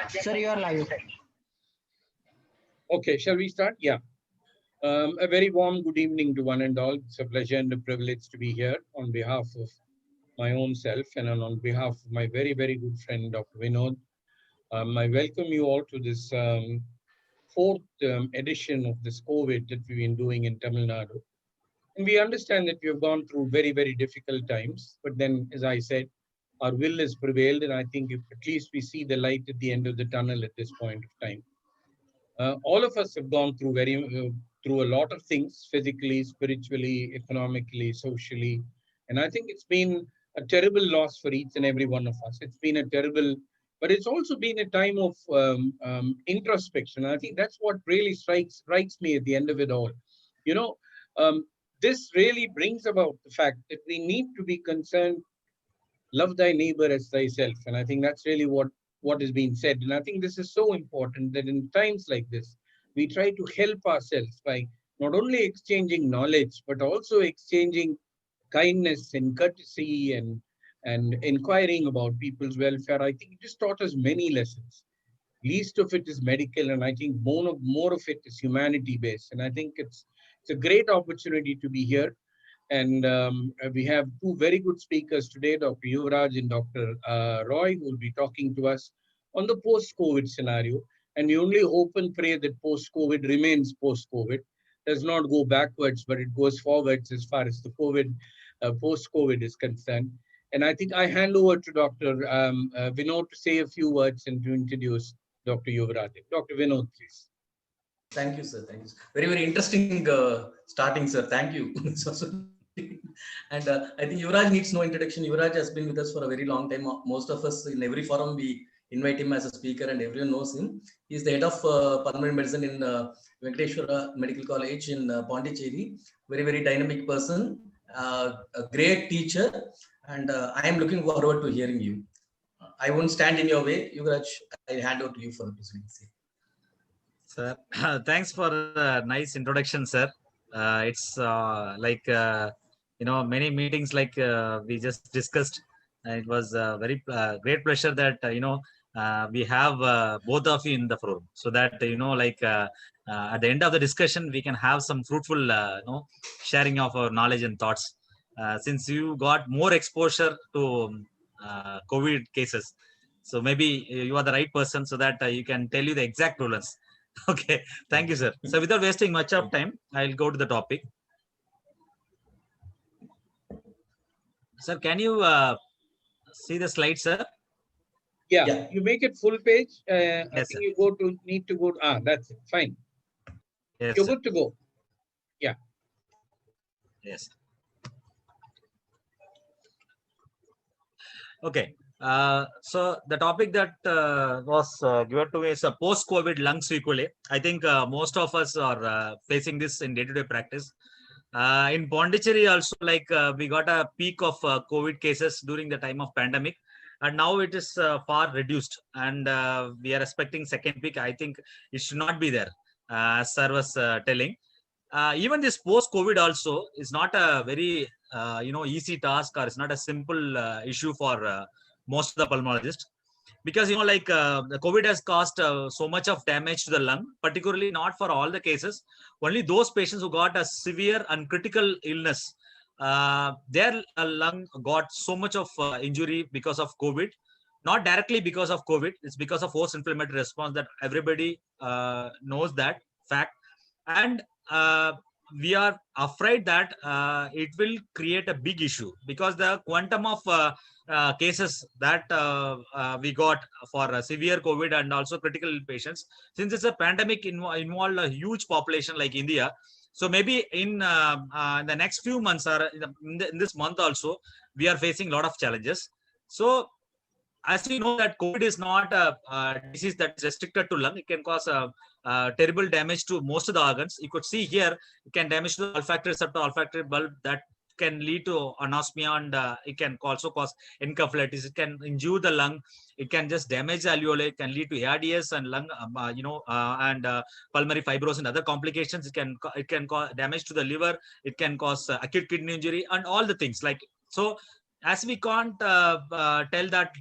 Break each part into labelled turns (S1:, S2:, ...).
S1: Sir, you are live.
S2: Okay, shall we start? Yeah. A very warm good evening to one and all. It's a pleasure and a privilege to be here on behalf of my own self and on behalf of my very, very good friend, Dr. Vinod. I welcome you all to this fourth edition of this COVID that we've been doing in Tamil Nadu. And we understand that we have gone through very, very difficult times. But then, as I said, our will has prevailed. And I think if at least we see the light at the end of the tunnel at this point of time. All of us have gone through through a lot of things, physically, spiritually, economically, socially, and I think it's been a terrible loss for each and every one of us. It's been a terrible, but it's also been a time of introspection. I think that's what really strikes me at the end of it all. You know, um, this really brings about the fact that we need to be concerned, love thy neighbor as thyself, and I think that's really what is being said. And I think this is so important that in times like this we try to help ourselves by not only exchanging knowledge but also exchanging kindness and courtesy and inquiring about people's welfare. I think it just taught us many lessons. Least of it is medical, and I think more of it is humanity based. And I think it's a great opportunity to be here. And we have two very good speakers today, Dr. Yuvraj and Dr. Roy, who will be talking to us on the post-COVID scenario. And we only hope and pray that post-COVID remains post-COVID, does not go backwards, but it goes forwards as far as the post-COVID is concerned. And I think I hand over to Dr. Vinod to say a few words and to introduce Dr. Yuvraj. Dr. Vinod, please.
S3: Thank you, sir. Thank you. Very, very interesting starting, sir. Thank you. And I think Yuvraj needs no introduction. Yuvraj has been with us for a very long time. Most of us in every forum, we invite him as a speaker and everyone knows him. He's the head of pulmonary medicine in Venkateshwara Medical College in Pondicherry. Very, very dynamic person, a great teacher. And I am looking forward to hearing you. I won't stand in your way. Yuvraj, I hand over to you for the presidency.
S4: Sir, thanks for a nice introduction, sir. It's like, many meetings like we just discussed. It was a very great pleasure that, we have both of you in the forum so that, at the end of the discussion, we can have some fruitful, sharing of our knowledge and thoughts. Since you got more exposure to COVID cases, so maybe you are the right person so that you can tell you the exact rulings. Okay, thank you, sir. So without wasting much of time, I'll go to the topic. Sir, can you see the slide, sir?
S2: Yeah, you make it full page.
S4: Yes,
S2: I think you need to go to, that's it, fine.
S4: Yes,
S2: You're
S4: sir.
S2: good to go. Yeah.
S4: Yes. Okay. So the topic that was given to me is a post-COVID lung sequelae. I think most of us are facing this in day-to-day practice. In Pondicherry also, we got a peak of COVID cases during the time of pandemic, and now it is far reduced, and we are expecting second peak. I think it should not be there, as sir was telling. Even this post-COVID also is not a very easy task, or it's not a simple issue for most of the pulmonologists, because the COVID has caused so much of damage to the lung, particularly not for all the cases. Only those patients who got a severe and critical illness, their lung got so much of injury because of COVID. Not directly because of COVID, it's because of forced inflammatory response that everybody knows that fact. And we are afraid that it will create a big issue, because the quantum of cases that we got for severe COVID and also critical patients, since it's a pandemic involved a huge population like India. So maybe in the next few months, or in this month also, we are facing a lot of challenges. So as we know that COVID is not a disease that is restricted to lung, it can cause terrible damage to most of the organs. You could see here, it can damage the olfactory receptor, olfactory bulb, that can lead to anosmia, and it can also cause encephalitis. It can injure the lung. It can just damage the alveoli. It can lead to ARDS and lung, and pulmonary fibrosis and other complications. It can cause damage to the liver. It can cause acute kidney injury and all the things like so. As we can't tell that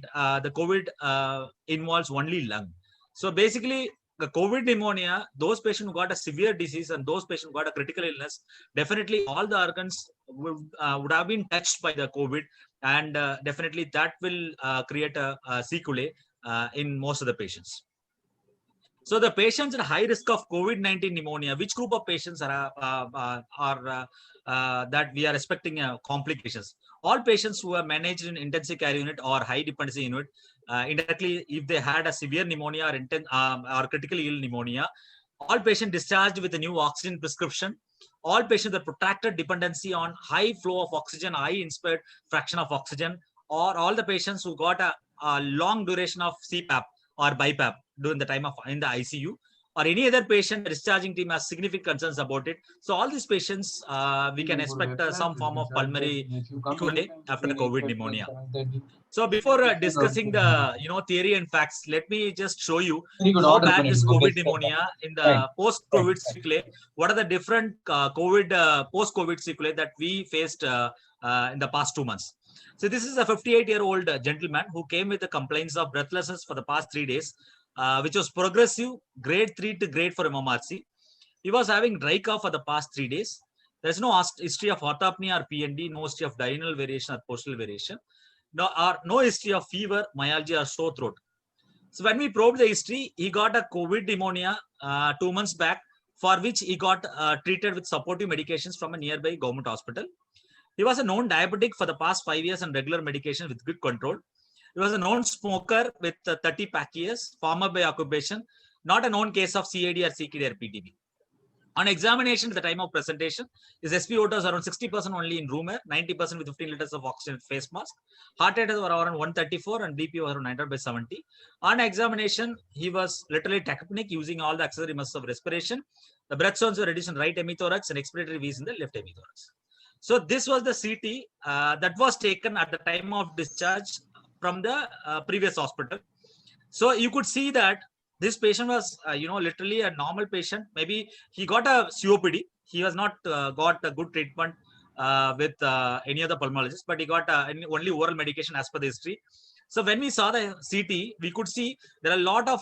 S4: the COVID involves only lung. So basically, the COVID pneumonia, those patients who got a severe disease and those patients who got a critical illness, definitely all the organs would have been touched by the COVID, and definitely that will create a sequelae in most of the patients. So the patients at high risk of COVID-19 pneumonia, which group of patients are that we are expecting complications? All patients who are managed in intensive care unit or high dependency unit, indirectly, if they had a severe pneumonia or critically ill pneumonia, all patients discharged with a new oxygen prescription, all patients with protracted dependency on high flow of oxygen, high inspired fraction of oxygen, or all the patients who got a long duration of CPAP or BiPAP during the time of in the ICU, or any other patient, the discharging team has significant concerns about it. So all these patients, we can expect some form of pulmonary sequelae after COVID pneumonia. So before discussing the theory and facts, let me just show you how bad is COVID pneumonia in the post-COVID sequelae. What are the different COVID post-COVID sequelae that we faced in the past 2 months? So this is a 58-year-old gentleman who came with the complaints of breathlessness for the past 3 days, which was progressive, grade 3 to grade 4 MMRC. He was having dry cough for the past 3 days. There's no history of orthopnea or PND, no history of diurnal variation or postural variation, no history of fever, myalgia, or sore throat. So when we probed the history, he got a COVID pneumonia 2 months back, for which he got treated with supportive medications from a nearby government hospital. He was a known diabetic for the past 5 years on regular medication with good control. He was a known smoker with 30 pack years, farmer by occupation, not a known case of CAD or CKD or PTB. On examination at the time of presentation, his SpO2 was around 60% only in room air, 90% with 15 liters of oxygen face mask. Heart rate was around 134 and BP was around 900/70. On examination, he was literally tachypneic, using all the accessory muscles of respiration. The breath sounds were reduced in right hemithorax and expiratory wheeze in the left hemithorax. So this was the CT that was taken at the time of discharge from the previous hospital. So you could see that this patient was, literally a normal patient. Maybe he got a COPD. He has not got a good treatment with any other pulmonologist, but he got only oral medication as per the history. So when we saw the CT, we could see there are a lot of,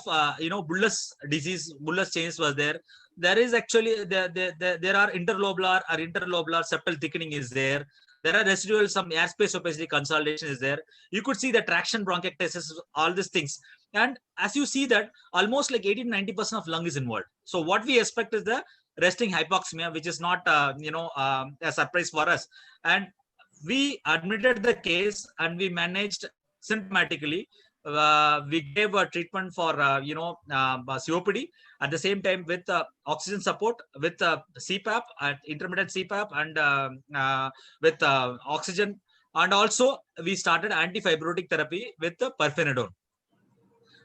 S4: bullous disease, bullous changes was there. There is actually, there are interlobular septal thickening is there. There are residual, some airspace opacity consolidation is there. You could see the traction bronchiectasis, all these things. And as you see that almost like 80-90% of lung is involved. So what we expect is the resting hypoxemia, which is not, a surprise for us. And we admitted the case and we managed symptomatically. We gave a treatment for, COPD at the same time with oxygen support, with CPAP, intermittent CPAP, and with oxygen. And also we started antifibrotic therapy with the pirfenidone.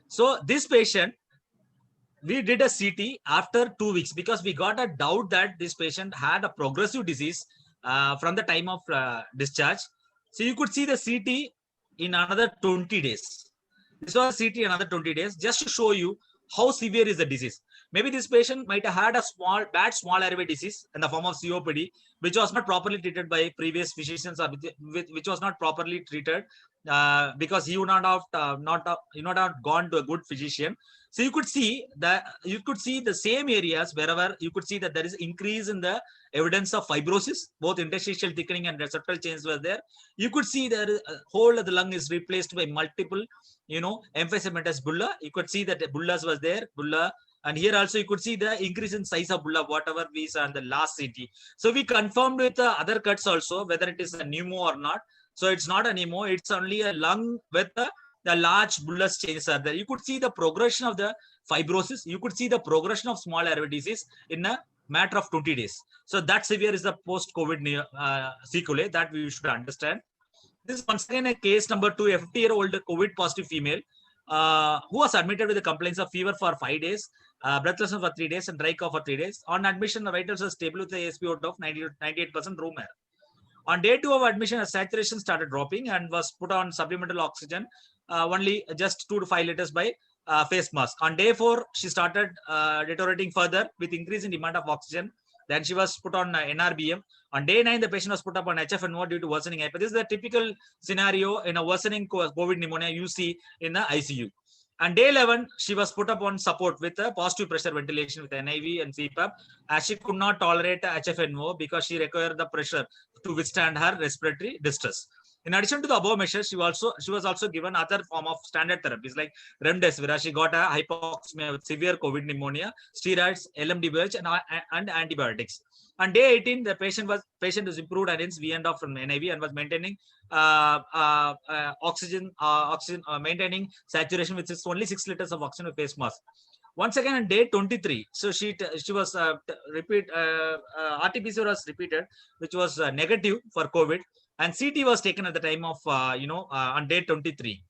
S4: So this patient, we did a CT after 2 weeks because we got a doubt that this patient had a progressive disease from the time of discharge. So you could see the CT in another 20 days. This was CT another 20 days, just to show you how severe is the disease. Maybe this patient might have had a bad small airway disease in the form of COPD, which was not properly treated by previous physicians, or which was not properly treated because he would not have gone to a good physician. So you could see the same areas wherever you could see that there is increase in the evidence of fibrosis, both interstitial thickening and septal changes were there. You could see that whole of the lung is replaced by multiple, emphysematous bulla. You could see that the bullas was there, bulla. And here also you could see the increase in size of bulla, whatever we saw in the last CT. So we confirmed with the other cuts also whether it is a pneumo or not. So it's not a pneumo, it's only a lung with the large bullous changes are there. You could see the progression of the fibrosis. You could see the progression of small airway disease in a matter of 20 days. So that severe is the post-COVID sequelae that we should understand. This is once again a case number 2, a 50-year-old COVID positive female who was admitted with the complaints of fever for 5 days, breathlessness for 3 days, and dry cough for 3 days. On admission, the vitals were stable with the SpO2 of 98% room air. On day 2 of admission, her saturation started dropping and was put on supplemental oxygen, only just 2 to 5 liters by face mask. On day 4, she started deteriorating further with increase in demand of oxygen. Then she was put on NRBM. On day 9, the patient was put up on HFNO due to worsening hyper. This is the typical scenario in a worsening COVID pneumonia you see in the ICU. And day 11, she was put up on support with a positive pressure ventilation with NIV and CPAP, as she could not tolerate HFNO because she required the pressure to withstand her respiratory distress. In addition to the above measures, she was also given other form of standard therapies like remdesivir. She got a hypoxemia with severe COVID pneumonia, steroids, LMDBH, and antibiotics. On day 18, the patient was improved, and hence we end up from NIV and was maintaining oxygen maintaining saturation, which is only 6 liters of oxygen with face mask. Once again on day 23, so she was RT-PCR was repeated, which was negative for COVID, and CT was taken at the time of on day 23.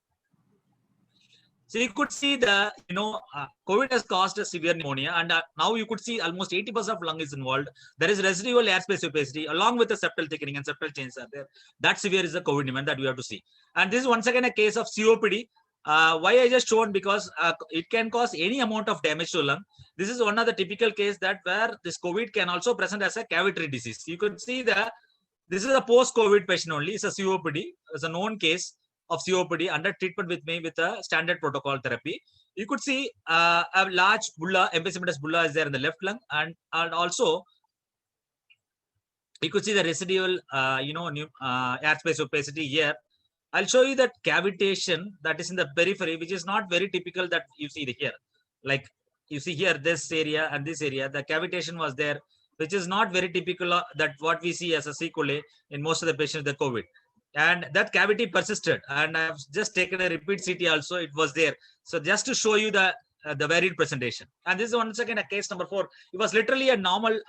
S4: So you could see the COVID has caused a severe pneumonia, and now you could see almost 80% of lung is involved. There is residual airspace opacity along with the septal thickening and septal changes are there. That severe is the COVID pneumonia that we have to see. And this is once again a case of COPD. Why I just shown, because it can cause any amount of damage to lung. This is one of the typical case that where this COVID can also present as a cavitary disease. You could see that this is a post-COVID patient only. It's a COPD. It's a known case of COPD under treatment with me with a standard protocol therapy. You could see a large bulla, emphysematous bulla is there in the left lung, and also you could see the residual, airspace opacity here. I'll show you that cavitation that is in the periphery, which is not very typical that you see here. Like you see here, this area and this area, the cavitation was there, which is not very typical that what we see as a sequelae in most of the patients with the COVID. And that cavity persisted, and I've just taken a repeat CT also, it was there. So just to show you the varied presentation. And this is once again a case number 4. It was literally a normal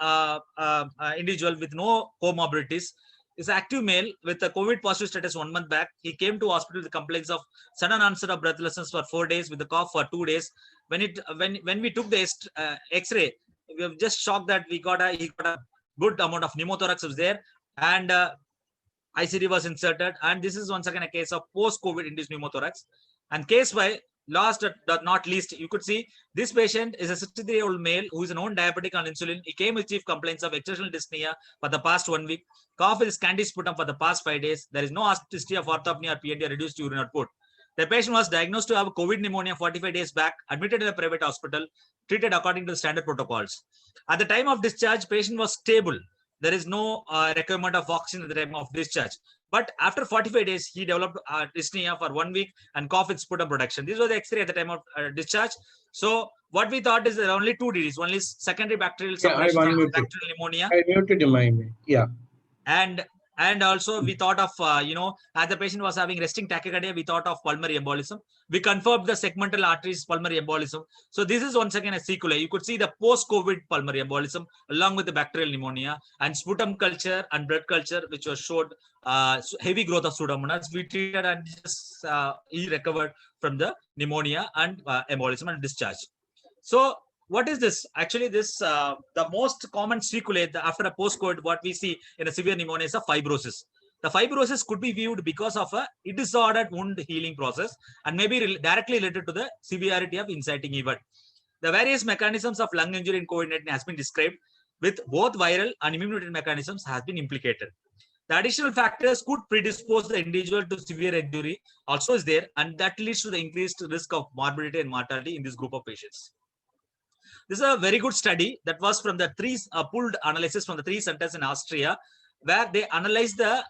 S4: individual with no comorbidities. Is active male with a COVID positive status 1 month back. He came to hospital with complaints of sudden onset of breathlessness for 4 days with a cough for 2 days. When we took the X-ray, we were just shocked that he got a good amount of pneumothorax was there, and ICD was inserted. And this is once again a case of post-COVID induced pneumothorax. And case by last but not least, you could see this patient is a 63-year-old male who is a known diabetic on insulin. He came with chief complaints of exertional dyspnea for the past 1 week, cough with scanty sputum for the past 5 days. There is no history of orthopnea or PND or reduced urine output. The patient was diagnosed to have COVID pneumonia 45 days back, admitted in a private hospital, treated according to the standard protocols. At the time of discharge, patient was stable. There is no requirement of oxygen at the time of discharge. But after 45 days, he developed dyspnea for 1 week and cough with sputum production. These were the X-ray at the time of discharge. So what we thought is there are only 2 diseases. One is secondary bacterial suppression, bacterial pneumonia.
S2: I muted him. Yeah.
S4: And also we thought of, as the patient was having resting tachycardia, we thought of pulmonary embolism. We confirmed the segmental arteries pulmonary embolism. So this is once again a sequelae. You could see the post-COVID pulmonary embolism along with the bacterial pneumonia, and sputum culture and blood culture, which was showed heavy growth of pseudomonas. We treated and just he recovered from the pneumonia and embolism and discharge. So what is this? Actually, this the most common sequelae after a post-COVID, what we see in a severe pneumonia is a fibrosis. The fibrosis could be viewed because of a disordered wound healing process and may be directly related to the severity of inciting event. The various mechanisms of lung injury in COVID-19 has been described, with both viral and immune mechanisms has been implicated. The additional factors could predispose the individual to severe injury also is there, and that leads to the increased risk of morbidity and mortality in this group of patients. This is a very good study that was from the pooled analysis from the 3 centers in Austria, where they analyzed the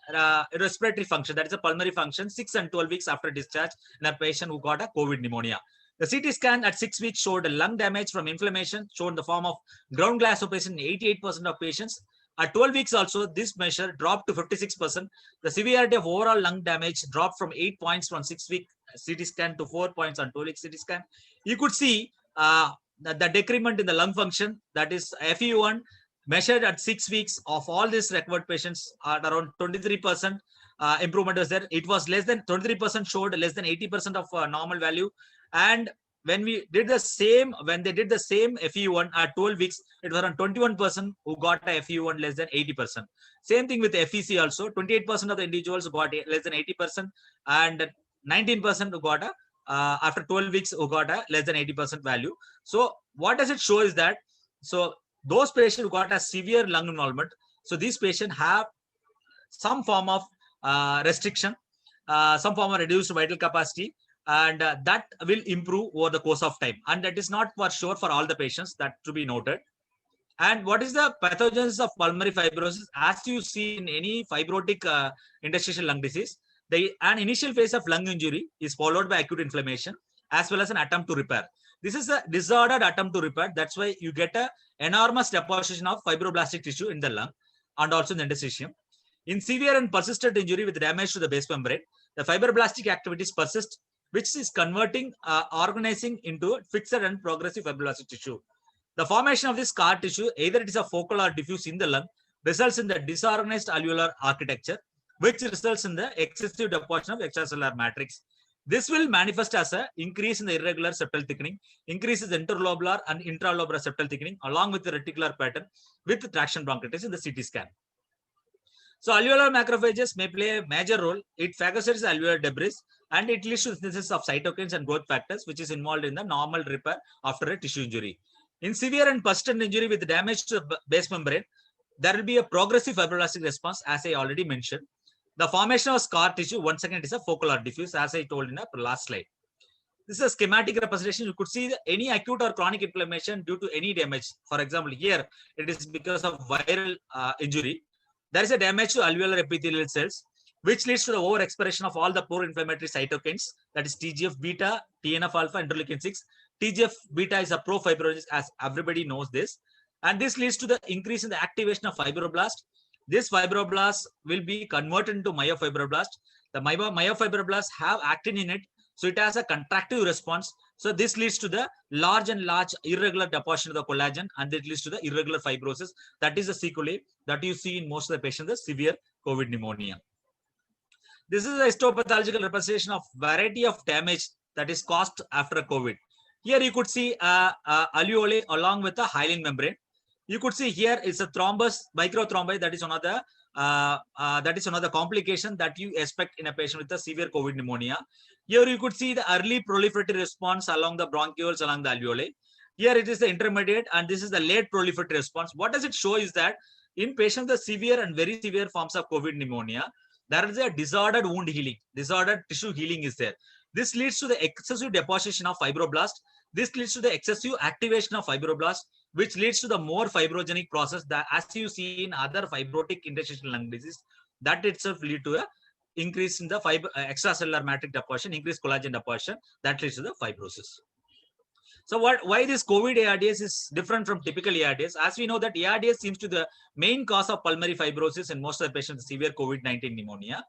S4: respiratory function, that is a pulmonary function, 6 and 12 weeks after discharge in a patient who got a COVID pneumonia. The CT scan at 6 weeks showed a lung damage from inflammation, shown in the form of ground glass opacitation in 88% of patients. At 12 weeks also, this measure dropped to 56%. The severity of overall lung damage dropped from 8 points from 6-week CT scan to 4 points on 12-week CT scan. You could see the decrement in the lung function, that is FEV1, measured at 6 weeks of all these recovered patients at around 23% improvement was there. It was less than 23%, showed less than 80% of normal value. And when we did the same, when they did the same FEV1 at 12 weeks, it was around 21% who got a FEV1 less than 80%. Same thing with FEC also, 28% of the individuals got less than 80%, and 19% who got a after 12 weeks who got a less than 80% value. So what does it show is that, so those patients who got a severe lung involvement, so these patients have some form of restriction, some form of reduced vital capacity, and that will improve over the course of time. And that is not for sure for all the patients, that to be noted. And what is the pathogenesis of pulmonary fibrosis? As you see in any fibrotic interstitial lung disease, an initial phase of lung injury is followed by acute inflammation as well as an attempt to repair. This is a disordered attempt to repair. That's why you get an enormous deposition of fibroblastic tissue in the lung and also in the interstitium. In severe and persistent injury with damage to the base membrane, the fibroblastic activities persist, which is converting, organizing into fixed and progressive fibroblastic tissue. The formation of this scar tissue, either it is a focal or diffuse in the lung, results in the disorganized alveolar architecture, which results in the excessive deposition of extracellular matrix. This will manifest as an increase in the irregular septal thickening, increases interlobular and intralobular septal thickening, along with the reticular pattern with traction bronchitis in the CT scan. So alveolar macrophages may play a major role. It phagocytes alveolar debris and it leads to the synthesis of cytokines and growth factors, which is involved in the normal repair after a tissue injury. In severe and persistent injury with damage to the base membrane, there will be a progressive fibroblastic response, as I already mentioned. The formation of scar tissue, once again, it is a focal or diffuse, as I told in the last slide. This is a schematic representation. You could see any acute or chronic inflammation due to any damage. For example, here it is because of viral injury. There is a damage to alveolar epithelial cells, which leads to the overexpression of all the pro-inflammatory cytokines, that is TGF beta, TNF alpha, interleukin 6. TGF beta is a pro-fibrosis, as everybody knows this. And this leads to the increase in the activation of fibroblast. This fibroblast will be converted into myofibroblast. The myofibroblast have actin in it, so it has a contractive response. So this leads to the large irregular deposition of the collagen, and it leads to the irregular fibrosis. That is the sequelae that you see in most of the patients, the severe COVID pneumonia. This is a histopathological representation of variety of damage that is caused after a COVID. Here you could see alveoli along with the hyaline membrane. You could see here is a thrombus, microthrombi. That is another complication that you expect in a patient with a severe COVID pneumonia. Here you could see the early proliferative response along the bronchioles, along the alveoli. Here it is the intermediate, and this is the late proliferative response. What does it show is that in patients with severe and very severe forms of COVID pneumonia, there is a disordered wound healing, disordered tissue healing is there. This leads to the excessive deposition of fibroblast. This leads to the excessive activation of fibroblast, which leads to the more fibrogenic process that, as you see in other fibrotic interstitial lung disease, that itself lead to a increase in the extracellular matrix deposition, increased collagen deposition, that leads to the fibrosis. So why this COVID ARDS is different from typical ARDS? As we know that ARDS seems to be the main cause of pulmonary fibrosis in most of the patients with severe COVID-19 pneumonia.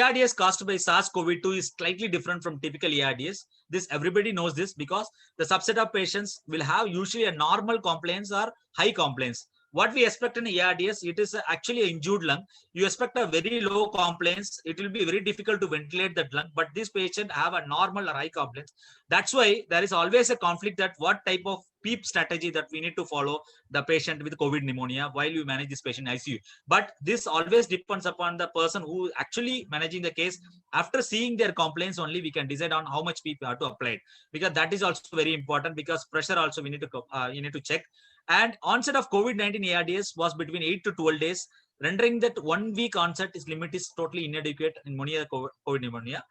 S4: ARDS caused by SARS-CoV-2 is slightly different from typical ARDS. This everybody knows this because the subset of patients will have usually a normal complaints or high complaints. What we expect in ARDS, it is actually an injured lung. You expect a very low complaints. It will be very difficult to ventilate that lung, but this patient have a normal or high complaints. That's why there is always a conflict that what type of PEEP strategy that we need to follow the patient with COVID pneumonia while you manage this patient in ICU. But this always depends upon the person who actually managing the case. After seeing their complaints only, we can decide on how much PEEP we have to apply, because that is also very important, because pressure also we need to check. And onset of COVID-19 ARDS was between 8 to 12 days, rendering that 1 week onset is limit is totally inadequate in COVID pneumonia.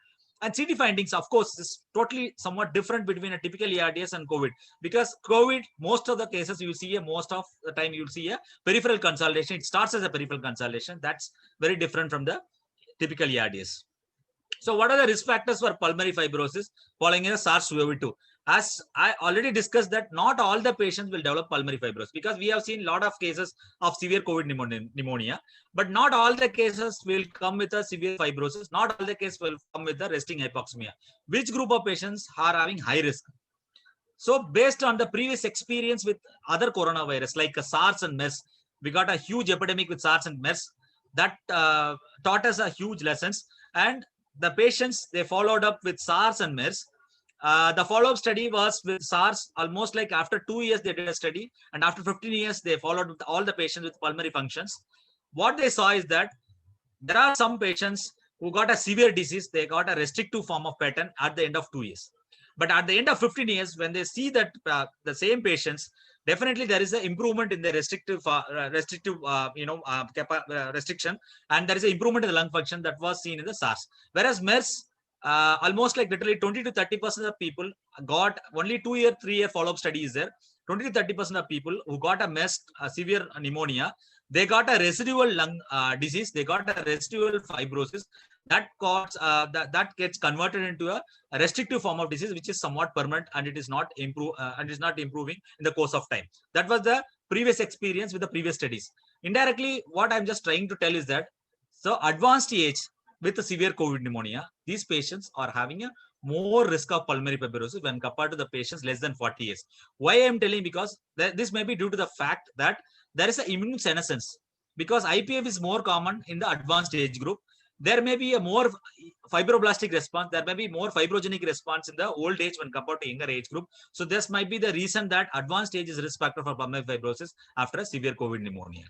S4: And CT findings, of course, is totally somewhat different between a typical ARDS and COVID, because COVID, most of the cases you see, most of the time you'll see a peripheral consolidation. It starts as a peripheral consolidation. That's very different from the typical ARDS. So what are the risk factors for pulmonary fibrosis following a SARS-CoV-2? As I already discussed that not all the patients will develop pulmonary fibrosis, because we have seen a lot of cases of severe COVID pneumonia, but not all the cases will come with a severe fibrosis. Not all the cases will come with a resting hypoxemia. Which group of patients are having high risk? So based on the previous experience with other coronavirus like SARS and MERS, we got a huge epidemic with SARS and MERS that taught us a huge lessons. And the patients, they followed up with SARS and MERS. The follow-up study was with SARS, almost like after 2 years they did a study, and after 15 years they followed with all the patients with pulmonary functions. What they saw is that there are some patients who got a severe disease, they got a restrictive form of pattern at the end of 2 years. But at the end of 15 years, when they see that the same patients, definitely there is an improvement in the restriction, and there is an improvement in the lung function that was seen in the SARS. Whereas MERS, almost like literally 20 to 30% of people got only 2-year, 3-year follow-up study is there. 20 to 30% of people who got a severe pneumonia, they got a residual lung disease, they got a residual fibrosis that gets converted into a restrictive form of disease, which is somewhat permanent and it is not improving in the course of time. That was the previous experience with the previous studies. Indirectly, what I'm just trying to tell is that so advanced age with a severe COVID pneumonia, these patients are having a more risk of pulmonary fibrosis when compared to the patients less than 40 years. Why I'm telling? Because this may be due to the fact that there is an immune senescence. Because IPF is more common in the advanced age group, there may be a more fibroblastic response, there may be more fibrogenic response in the old age when compared to younger age group. So this might be the reason that advanced age is risk factor for pulmonary fibrosis after a severe COVID pneumonia.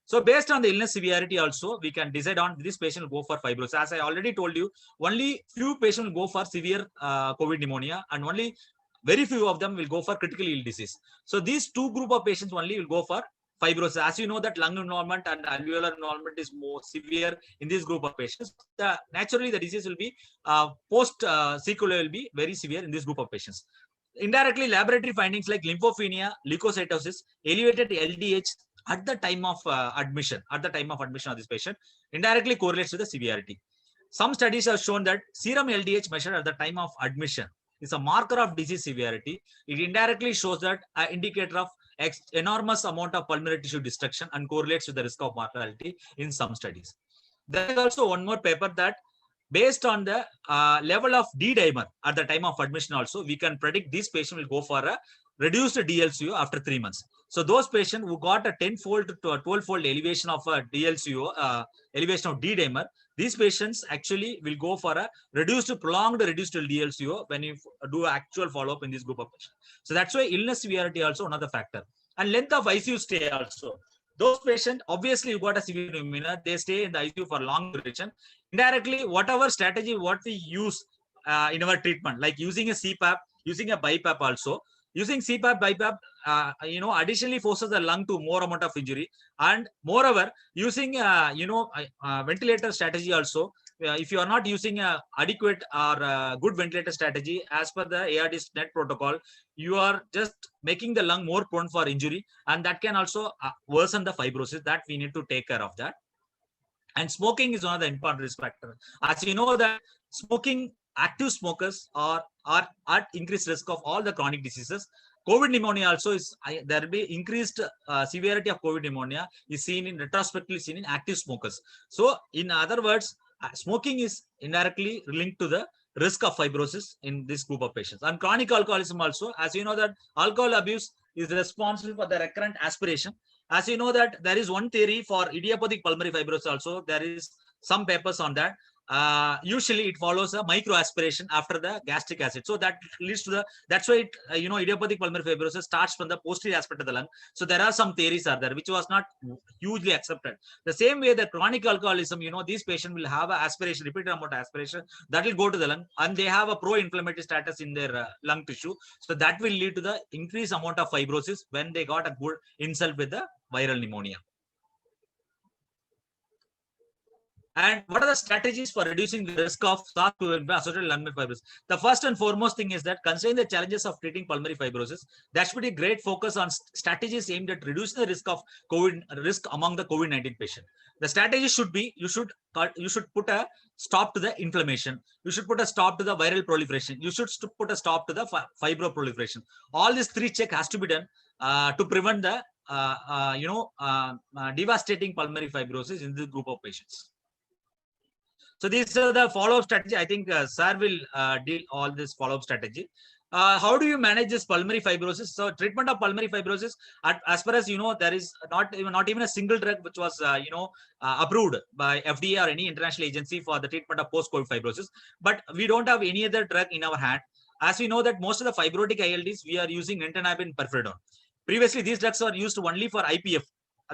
S4: So based on the illness severity also, we can decide on this patient will go for fibrosis. As I already told you, only few patients will go for severe COVID pneumonia and only very few of them will go for critical ill disease. So these two group of patients only will go for fibrosis. As you know that lung involvement and alveolar involvement is more severe in this group of patients. Naturally, the disease will be post sequelae will be very severe in this group of patients. Indirectly, laboratory findings like lymphopenia, leukocytosis, elevated LDH at the time of admission of this patient indirectly correlates to the severity. Some studies have shown that serum LDH measured at the time of admission is a marker of disease severity. It indirectly shows that an indicator of enormous amount of pulmonary tissue destruction and correlates with the risk of mortality in some studies. There is also one more paper that based on the level of D-dimer at the time of admission also, we can predict this patient will go for a reduced DLCO after 3 months. So those patients who got a 10-fold to a 12-fold elevation of a DLCO, elevation of D-dimer, these patients actually will go for a prolonged reduced DLCO when you do actual follow-up in this group of patients. So that's why illness severity also another factor. And length of ICU stay also. Those patients, obviously, you got a severe pneumonia, they stay in the ICU for long duration. Indirectly, whatever strategy, what we use in our treatment, like using a CPAP, using a BiPAP also, using CPAP, BiPAP, additionally forces the lung to more amount of injury. And moreover, using, ventilator strategy also, if you are not using a adequate or good ventilator strategy as per the ARDS net protocol, you are just making the lung more prone for injury, and that can also worsen the fibrosis. That we need to take care of that. And smoking is one of the important risk factors. As you know that smoking, active smokers are at increased risk of all the chronic diseases. COVID pneumonia also is, there will be increased severity of COVID pneumonia is seen in retrospectively seen in active smokers. So in other words, smoking is indirectly linked to the risk of fibrosis in this group of patients. And chronic alcoholism also, as you know that alcohol abuse is responsible for the recurrent aspiration. As you know that there is one theory for idiopathic pulmonary fibrosis also, there is some papers on that. Usually it follows a micro aspiration after the gastric acid. So that leads to that's why it, idiopathic pulmonary fibrosis starts from the posterior aspect of the lung. So there are some theories are there, which was not hugely accepted. The same way that chronic alcoholism, these patients will have a aspiration, repeated amount of aspiration that will go to the lung, and they have a pro-inflammatory status in their lung tissue. So that will lead to the increased amount of fibrosis when they got a good insult with the viral pneumonia. And what are the strategies for reducing the risk of SARS-CoV-2 associated lung fibrosis? The first and foremost thing is that considering the challenges of treating pulmonary fibrosis, there should be a great focus on strategies aimed at reducing the risk of risk among the COVID-19 patient. The strategy should be you should put a stop to the inflammation. You should put a stop to the viral proliferation. You should put a stop to the fibro proliferation. All these three checks has to be done to prevent the devastating pulmonary fibrosis in this group of patients. So these are the follow-up strategy. I think Sir will deal all this follow-up strategy. How do you manage this pulmonary fibrosis? So treatment of pulmonary fibrosis, as far as you know, there is not even a single drug which was approved by FDA or any international agency for the treatment of post-COVID fibrosis. But we don't have any other drug in our hand. As we know that most of the fibrotic ILDs, we are using nintedanib, pirfenidone. Previously, these drugs were used only for IPF.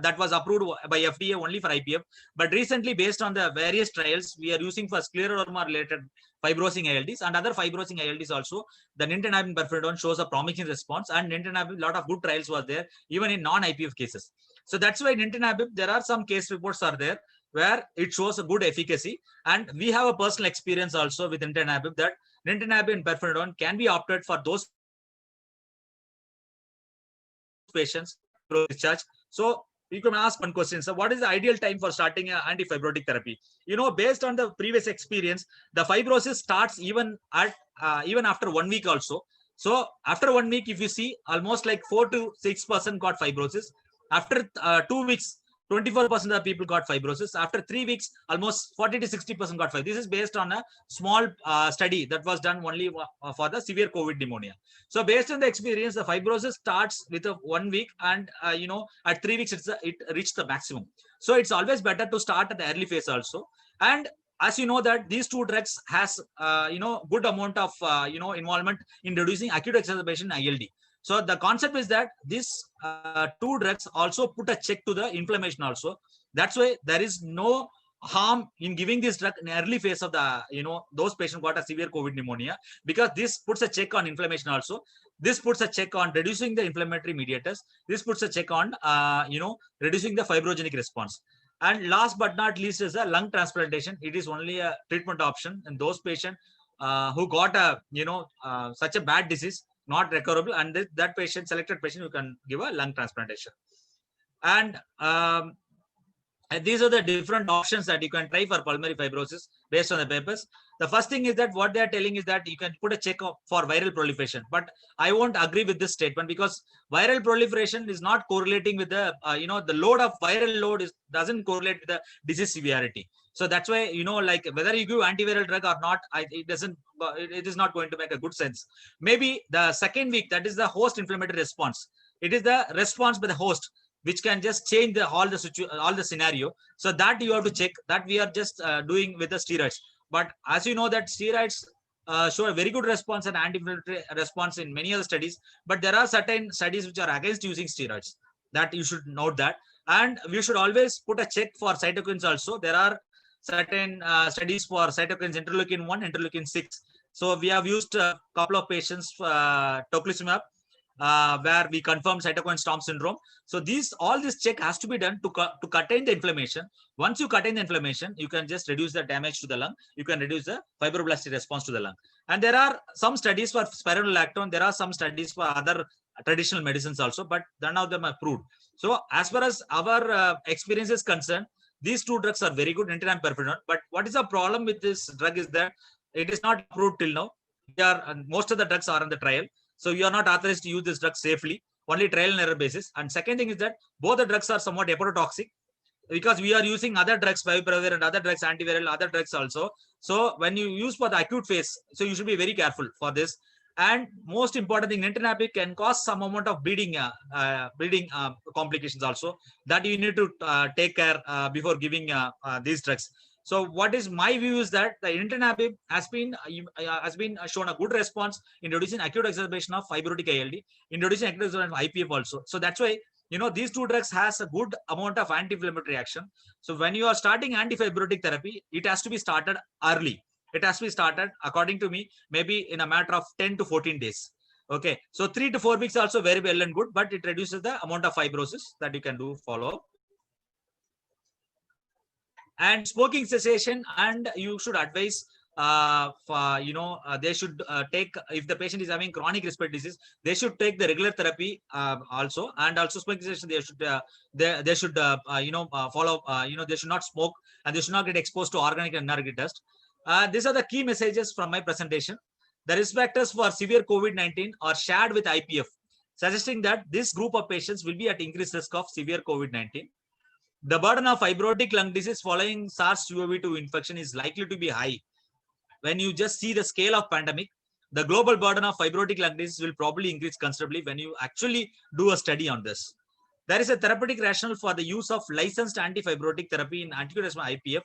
S4: That was approved by FDA only for IPF. But recently, based on the various trials, we are using for scleroderma-related fibrosing ILDs and other fibrosing ILDs also. The nintedanib and pirfenidone shows a promising response, and nintedanib, a lot of good trials was there, even in non-IPF cases. So that's why nintedanib, there are some case reports are there where it shows a good efficacy. And we have a personal experience also with nintedanib that nintedanib and pirfenidone can be opted for those patients discharge. So you can ask one question: so what is the ideal time for starting an antifibrotic therapy? Based on the previous experience, the fibrosis starts even after 1 week also. So after 1 week, if you see, almost like 4 to 6% got fibrosis. After 2 weeks, 24% of the people got fibrosis. After 3 weeks, almost 40 to 60% got fibrosis. This is based on a small study that was done only for the severe COVID pneumonia. So based on the experience, the fibrosis starts with 1 week, and at 3 weeks it reached the maximum. So it's always better to start at the early phase also. And as you know that these two drugs has good amount of involvement in reducing acute exacerbation ILD. So the concept is that these two drugs also put a check to the inflammation also. That's why there is no harm in giving this drug in early phase of the those patients got a severe COVID pneumonia, because this puts a check on inflammation also. This puts a check on reducing the inflammatory mediators. This puts a check on reducing the fibrogenic response. And last but not least is a lung transplantation. It is only a treatment option in those patients who got a such a bad disease, not recoverable, and that selected patient, you can give a lung transplantation. And these are the different options that you can try for pulmonary fibrosis based on the papers. The first thing is that what they are telling is that you can put a check for viral proliferation, but I won't agree with this statement, because viral proliferation is not correlating with the the load of viral load doesn't correlate with the disease severity. So that's why like whether you give antiviral drug or not, it is not going to make a good sense. Maybe the second week, that is the host inflammatory response. It is the response by the host which can just change all the scenario. So that you have to check. That we are just doing with the steroids. But as you know that steroids show a very good response and anti-inflammatory response in many other studies. But there are certain studies which are against using steroids. That you should note that. And we should always put a check for cytokines also. There are certain studies for cytokines interleukin 1, interleukin 6. So we have used a couple of patients tocilizumab, where we confirm cytokine storm syndrome. So all this check has to be done to contain the inflammation. Once you contain the inflammation, you can just reduce the damage to the lung. You can reduce the fibroblastic response to the lung. And there are some studies for spironolactone. There are some studies for other traditional medicines also, but none of them are approved. So as far as our experience is concerned, these two drugs are very good, nintedanib and pirfenidone. But what is the problem with this drug is that it is not approved till now. Most of the drugs are on the trial. So you are not authorized to use this drug safely, only trial and error basis. And second thing is that both the drugs are somewhat hepatotoxic, because we are using other drugs, favipiravir and other drugs, antiviral, other drugs also. So when you use for the acute phase, so you should be very careful for this. And most important thing, nintedanib can cause some amount of bleeding complications also, that you need to take care before giving these drugs. So what is my view is that the nintedanib has been shown a good response in reducing acute exacerbation of fibrotic ILD, in reducing acute exacerbation of IPF also. So that's why these two drugs has a good amount of anti-inflammatory action. So when you are starting antifibrotic therapy, it has to be started early. It has to be started, according to me, maybe in a matter of 10 to 14 days. Okay, so 3 to 4 weeks also very well and good, but it reduces the amount of fibrosis that you can do follow. And smoking cessation, and you should advise they should take, if the patient is having chronic respiratory disease, they should take the regular therapy also. And also smoking cessation, they should follow, they should not smoke, and they should not get exposed to organic and inorganic dust. These are the key messages from my presentation. The risk factors for severe COVID-19 are shared with IPF, suggesting that this group of patients will be at increased risk of severe COVID-19. The burden of fibrotic lung disease following SARS-CoV-2 infection is likely to be high. When you just see the scale of pandemic, the global burden of fibrotic lung disease will probably increase considerably when you actually do a study on this. There is a therapeutic rationale for the use of licensed antifibrotic therapy in acute asthma IPF,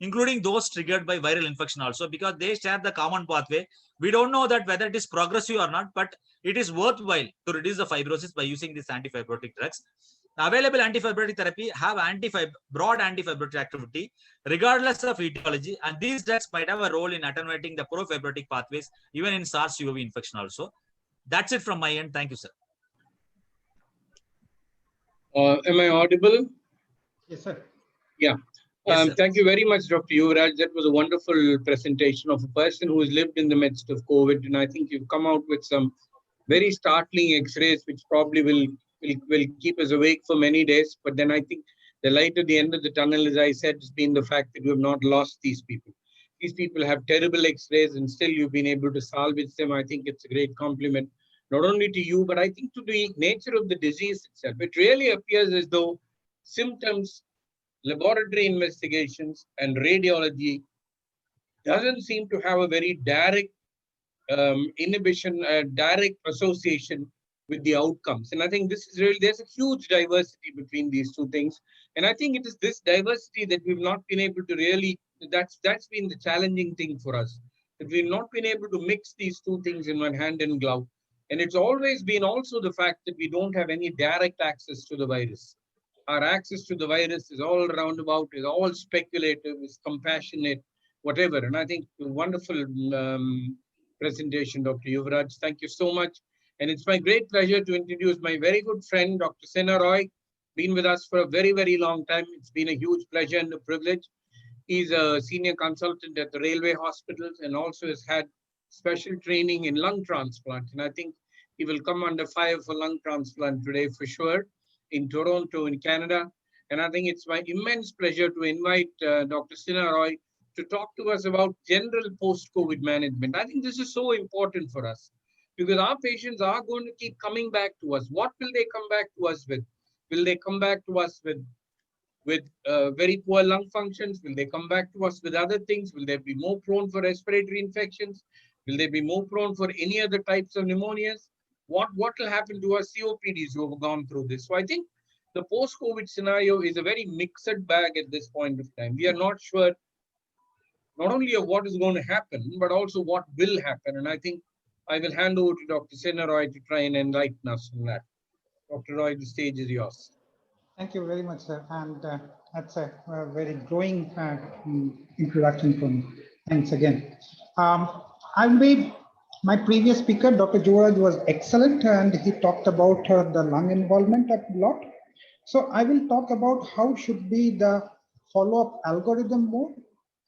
S4: including those triggered by viral infection also, because they share the common pathway. We don't know that whether it is progressive or not, but it is worthwhile to reduce the fibrosis by using these antifibrotic drugs. The available antifibrotic therapy have broad antifibrotic activity regardless of etiology, and these drugs might have a role in attenuating the profibrotic pathways even in SARS-CoV infection also. That's it from my end. Thank you, sir.
S2: Am I audible?
S1: Yes, sir.
S2: Yeah.
S4: Yes, sir.
S2: Thank you very much, Dr. Yuvraj. That was a wonderful presentation of a person who has lived in the midst of COVID. And I think you've come out with some very startling X-rays, which probably will keep us awake for many days. But then I think the light at the end of the tunnel, as I said, has been the fact that we have not lost these people. These people have terrible X-rays, and still you've been able to salvage them. I think it's a great compliment, not only to you, but I think to the nature of the disease itself. It really appears as though symptoms, laboratory investigations, and radiology doesn't seem to have a very direct inhibition, direct association with the outcomes. And I think this is really, there's a huge diversity between these two things. And I think it is this diversity that we've not been able to really, that's been the challenging thing for us, that we've not been able to mix these two things in one hand and glove. And it's always been also the fact that we don't have any direct access to the virus. Our access to the virus is all roundabout, is all speculative, is compassionate, whatever. And I think wonderful presentation, Dr. Yuvraj. Thank you so much. And it's my great pleasure to introduce my very good friend, Dr. Sena Roy, been with us for a very, very long time. It's been a huge pleasure and a privilege. He's a senior consultant at the railway hospitals and also has had special training in lung transplant. And I think he will come under fire for lung transplant today for sure in Toronto, in Canada. And I think it's my immense pleasure to invite Dr. Sena Roy to talk to us about general post-COVID management. I think this is so important for us because our patients are going to keep coming back to us. What will they come back to us with? Will they come back to us with very poor lung functions? Will they come back to us with other things? Will they be more prone for respiratory infections? Will they be more prone for any other types of pneumonias? What will happen to our COPDs who have gone through this? So I think the post-COVID scenario is a very mixed bag at this point of time. We are not sure not only of what is going to happen, but also what will happen. And I think I will hand over to Dr. Sena Roy to try and enlighten us on that. Dr. Roy, the stage is yours.
S1: Thank you very much, sir. And that's a very glowing introduction from me. Thanks again. My previous speaker, Dr. Yuvraj, was excellent, and he talked about the lung involvement a lot. So I will talk about how should be the follow-up algorithm more.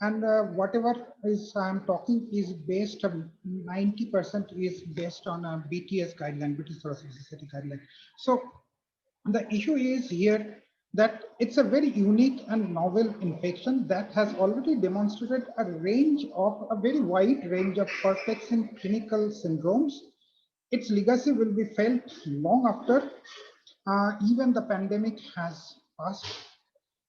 S1: And whatever is I'm talking is based, 90% is based on a BTS guideline, British Thoracic Society guideline. So the issue is here that it's a very unique and novel infection that has already demonstrated a very wide range of perplexing clinical syndromes. Its legacy will be felt long after even the pandemic has passed.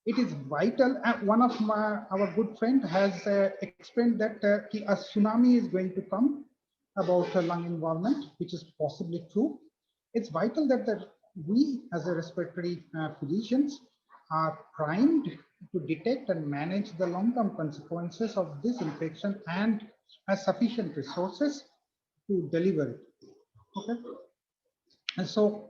S1: It is vital. One of our good friend has explained that a tsunami is going to come about lung involvement, which is possibly true. It's vital that we as a respiratory physicians are primed to detect and manage the long-term consequences of this infection and has sufficient resources to deliver it. Okay. And so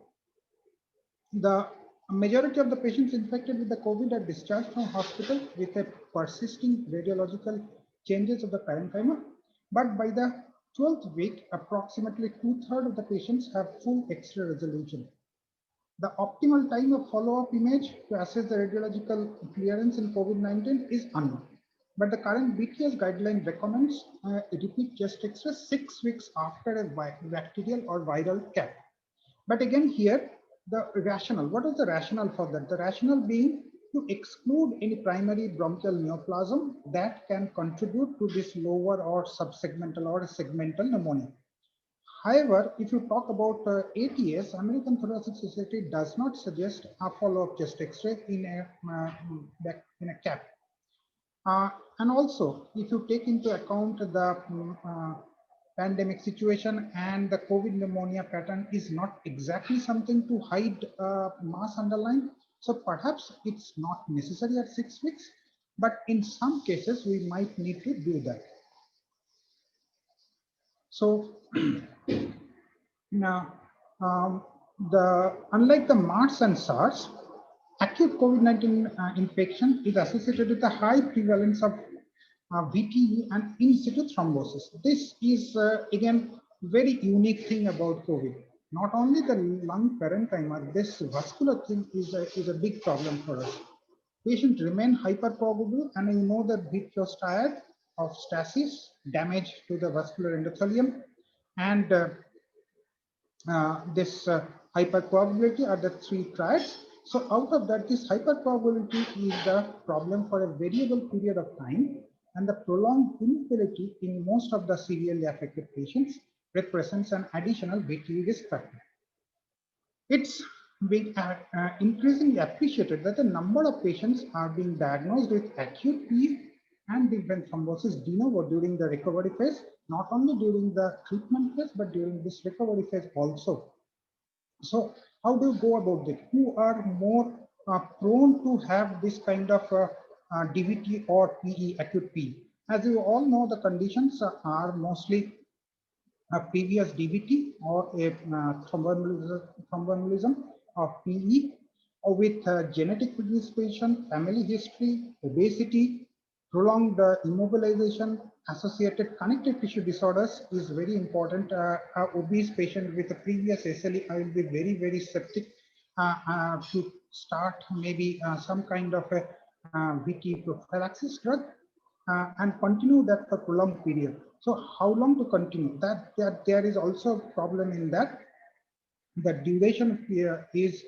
S1: the majority of the patients infected with the COVID are discharged from hospital with a persisting radiological changes of the parenchyma. But by the 12th week, approximately 2/3 of the patients have full X-ray resolution. The optimal time of follow-up image to assess the radiological clearance in COVID-19 is unknown. But the current BTS guideline recommends a repeat chest X-ray 6 weeks after a bacterial or viral cap. But again here, the rationale, what is the rationale for that? The rationale being to exclude any primary bronchial neoplasm that can contribute to this lower or subsegmental or segmental pneumonia. However, if you talk about ATS, American Thoracic Society does not suggest a follow-up chest X-ray in a cap. And also, if you take into account the pandemic situation and the COVID pneumonia pattern is not exactly something to hide mass underlying. So perhaps it's not necessary at 6 weeks, but in some cases we might need to do that. So now, unlike the MERS and SARS, acute COVID-19 infection is associated with a high prevalence of VTE and in situ thrombosis. This is again very unique thing about COVID. Not only the lung parenchyma, this vascular thing is a big problem for us. Patient remain hypercoagulable, and you know that vitreous triad of stasis, damage to the vascular endothelium, and this hypercoagulability are the three triads. So out of that, this hypercoagulability is the problem for a variable period of time, and the prolonged infertility in most of the severely affected patients represents an additional VTE risk factor. It's being increasingly appreciated that the number of patients are being diagnosed with acute PE and deep vein thrombosis de novo during the recovery phase, not only during the treatment phase, but during this recovery phase also. So how do you go about it? Who are more prone to have this kind of DVT or PE, acute PE? As you all know, the conditions are mostly a previous DVT or a thromboembolism of PE, or with genetic predisposition, family history, obesity, prolonged immobilization, associated connective tissue disorders is very important. Obese patient with a previous SLE, I will be very, very skeptic to start maybe some kind of a VT prophylaxis drug and continue that for prolonged period. So how long to continue? That there is also a problem in that. The duration here is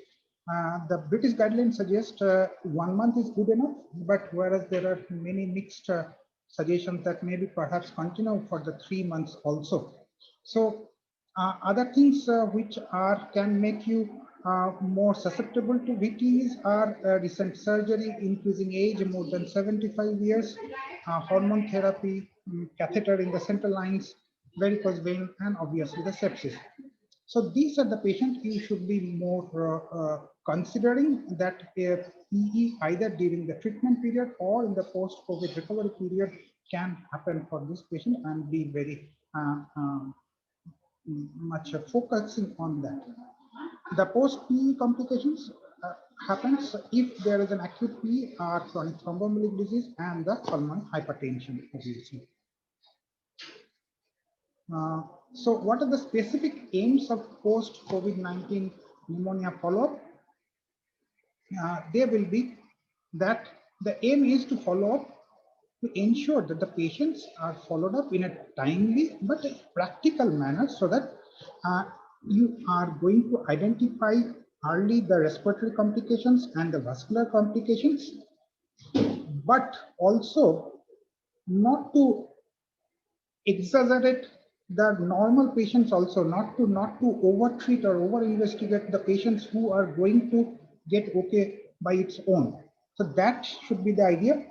S1: the British guidelines suggest 1 month is good enough, but whereas there are many mixed suggestions that maybe perhaps continue for the 3 months also. So other things which can make you more susceptible to VTEs are recent surgery, increasing age more than 75 years, hormone therapy, catheter in the central lines, varicose vein, and obviously the sepsis. So these are the patients you should be more considering that PE either during the treatment period or in the post-COVID recovery period can happen for this patient, and be very much focusing on that. The post-PE complications happens if there is an acute PE or chronic thromboembolic disease and the pulmonary hypertension, obviously. So what are the specific aims of post-COVID-19 pneumonia follow-up? There will be that the aim is to follow up to ensure that the patients are followed up in a timely but a practical manner, so that you are going to identify early the respiratory complications and the vascular complications, but also not to exaggerate the normal patients, also not to over treat or over investigate the patients who are going to get okay by its own. So that should be the idea.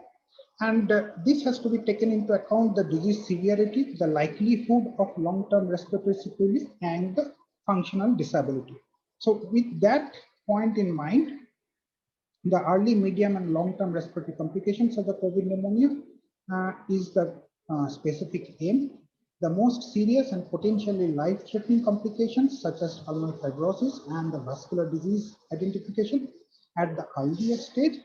S1: And this has to be taken into account the disease severity, the likelihood of long-term respiratory sequelae, and the functional disability. So with that point in mind, the early, medium, and long-term respiratory complications of the COVID pneumonia is the specific aim. The most serious and potentially life-threatening complications, such as pulmonary fibrosis and the vascular disease identification at the earlier stage.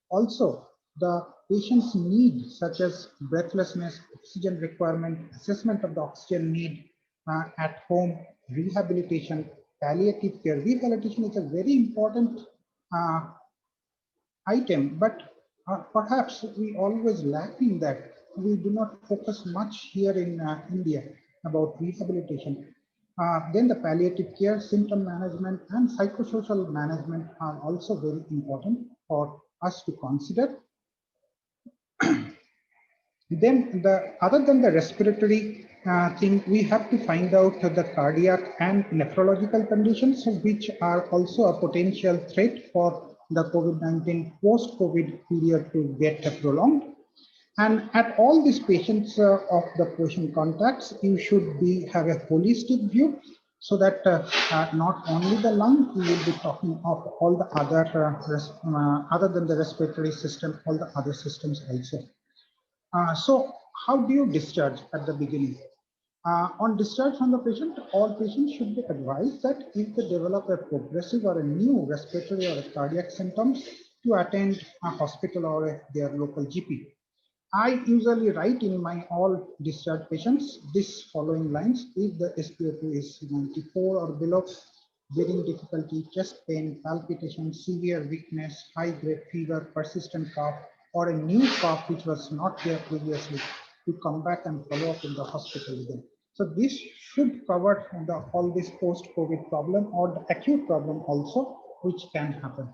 S1: Also, the patient's need, such as breathlessness, oxygen requirement, assessment of the oxygen need at home, rehabilitation, palliative care. Rehabilitation is a very important item, but perhaps we always lack in that. We do not focus much here in India about rehabilitation. Then the palliative care, symptom management, and psychosocial management are also very important for us to consider. Then other than the respiratory thing, we have to find out the cardiac and nephrological conditions, which are also a potential threat for the COVID-19 post-COVID period to get prolonged. And at all these patients of the patient contacts, you should have a holistic view, so that not only the lung, we will be talking of all the other than the respiratory system, all the other systems also. So how do you discharge at the beginning? On discharge from the patient, all patients should be advised that if they develop a progressive or a new respiratory or a cardiac symptoms, to attend a hospital or their local GP. I usually write in my all discharge patients this following lines: if the SpO2 is 94 or below, breathing difficulty, chest pain, palpitation, severe weakness, high-grade fever, persistent cough, or a new cough which was not there previously, to come back and follow up in the hospital again. So this should cover all this post-COVID problem or the acute problem also, which can happen.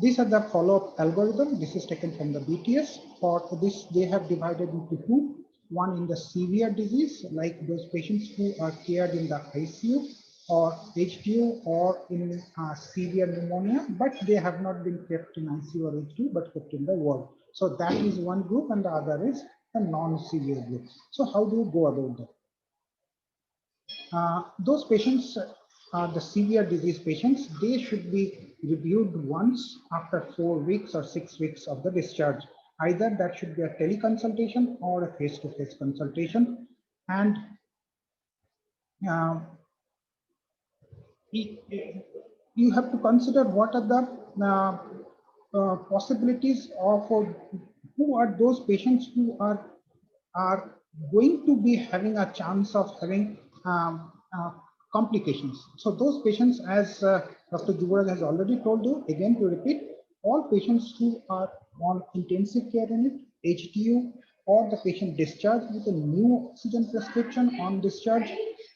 S1: These are the follow-up algorithm. This is taken from the BTS. For this, they have divided into two. One in the severe disease, like those patients who are cared in the ICU or HDU or in severe pneumonia, but they have not been kept in ICU or HDU, but kept in the ward. So that is one group, and the other is a non-severe group. So how do you go about that? Those patients, the severe disease patients, they should be reviewed once after 4 weeks or 6 weeks of the discharge. Either that should be a teleconsultation or a face-to-face consultation. And you have to consider what are the possibilities of who are those patients who are going to be having a chance of having complications. So those patients, as Dr. Juvaraj has already told you, again to repeat, all patients who are on intensive care unit, HDU, or the patient discharged with a new oxygen prescription on discharge,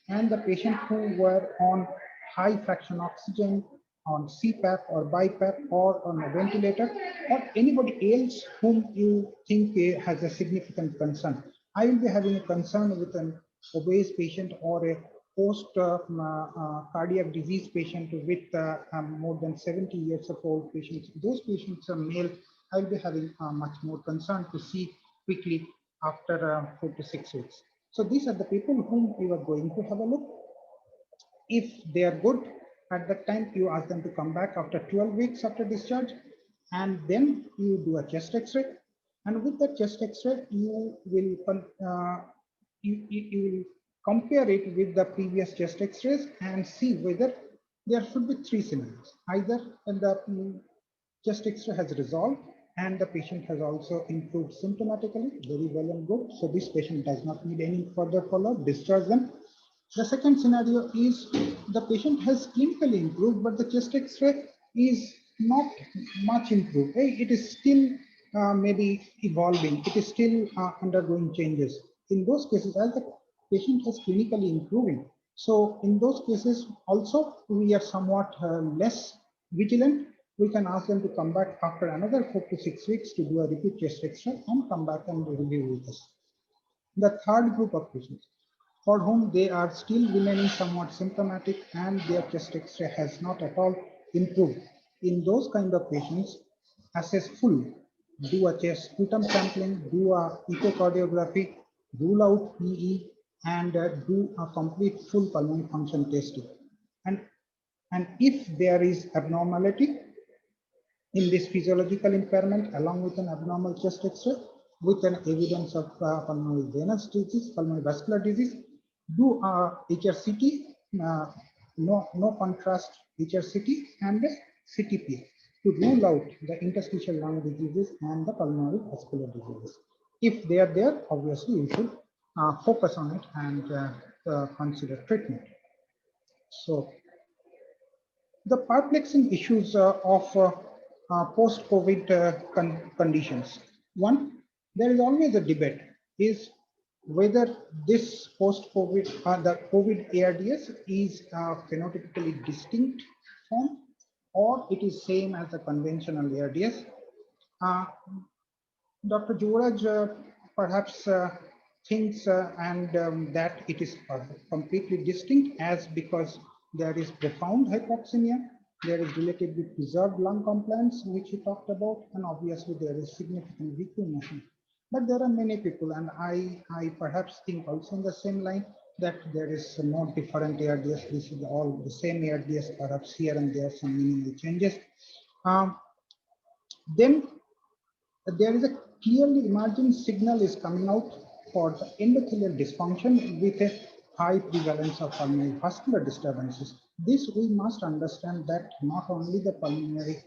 S1: and the patient who were on high fraction oxygen, on CPAP or BiPAP or on a ventilator, or anybody else whom you think has a significant concern. I will be having a concern with an obese patient or a post cardiac disease patient with more than 70 years of old patients. Those patients are male. I'll be having much more concern to see quickly after 4 to 6 weeks. So these are the people whom we are going to have a look. If they are good, at that time you ask them to come back after 12 weeks after discharge, and then you do a chest X-ray. And with the chest X-ray, you will you will compare it with the previous chest X-rays and see whether there should be 3 scenarios. Either the chest X-ray has resolved and the patient has also improved symptomatically, very well and good. So this patient does not need any further follow-up, discharge them. The second scenario is the patient has clinically improved, but the chest X-ray is not much improved. It is still maybe evolving. It is still undergoing changes. In those cases, as the patient is clinically improving, so in those cases also we are somewhat less vigilant. We can ask them to come back after another 4 to 6 weeks to do a repeat chest X-ray and come back and review with us. The third group of patients, for whom they are still remaining somewhat symptomatic and their chest X-ray has not at all improved. In those kind of patients, assess full, do a chest sputum sampling, do a echocardiography, rule out PE, and do a complete full pulmonary function testing. And if there is abnormality in this physiological impairment, along with an abnormal chest X-ray, with an evidence of pulmonary venous disease, pulmonary vascular disease, do a HRCT, no contrast HRCT, and CTP to rule out the interstitial lung diseases and the pulmonary vascular diseases. If they are there, obviously you should focus on it and consider treatment. So the perplexing issues of post-COVID conditions. One, there is always a debate is whether this post-COVID, the COVID ARDS is a phenotypically distinct form or it is same as the conventional ARDS. Dr. Juvaraj perhaps thinks that it is completely distinct as because there is profound hypoxemia, there is relatively preserved lung compliance, which he talked about, and obviously there is significant reclamation. But there are many people, and I perhaps think also in the same line that there is no different ARDS. This is all the same ARDS, perhaps here and there some minimal changes. Then there is a clearly emerging signal is coming out for the endothelial dysfunction with a high prevalence of pulmonary vascular disturbances. This we must understand that not only the pulmonary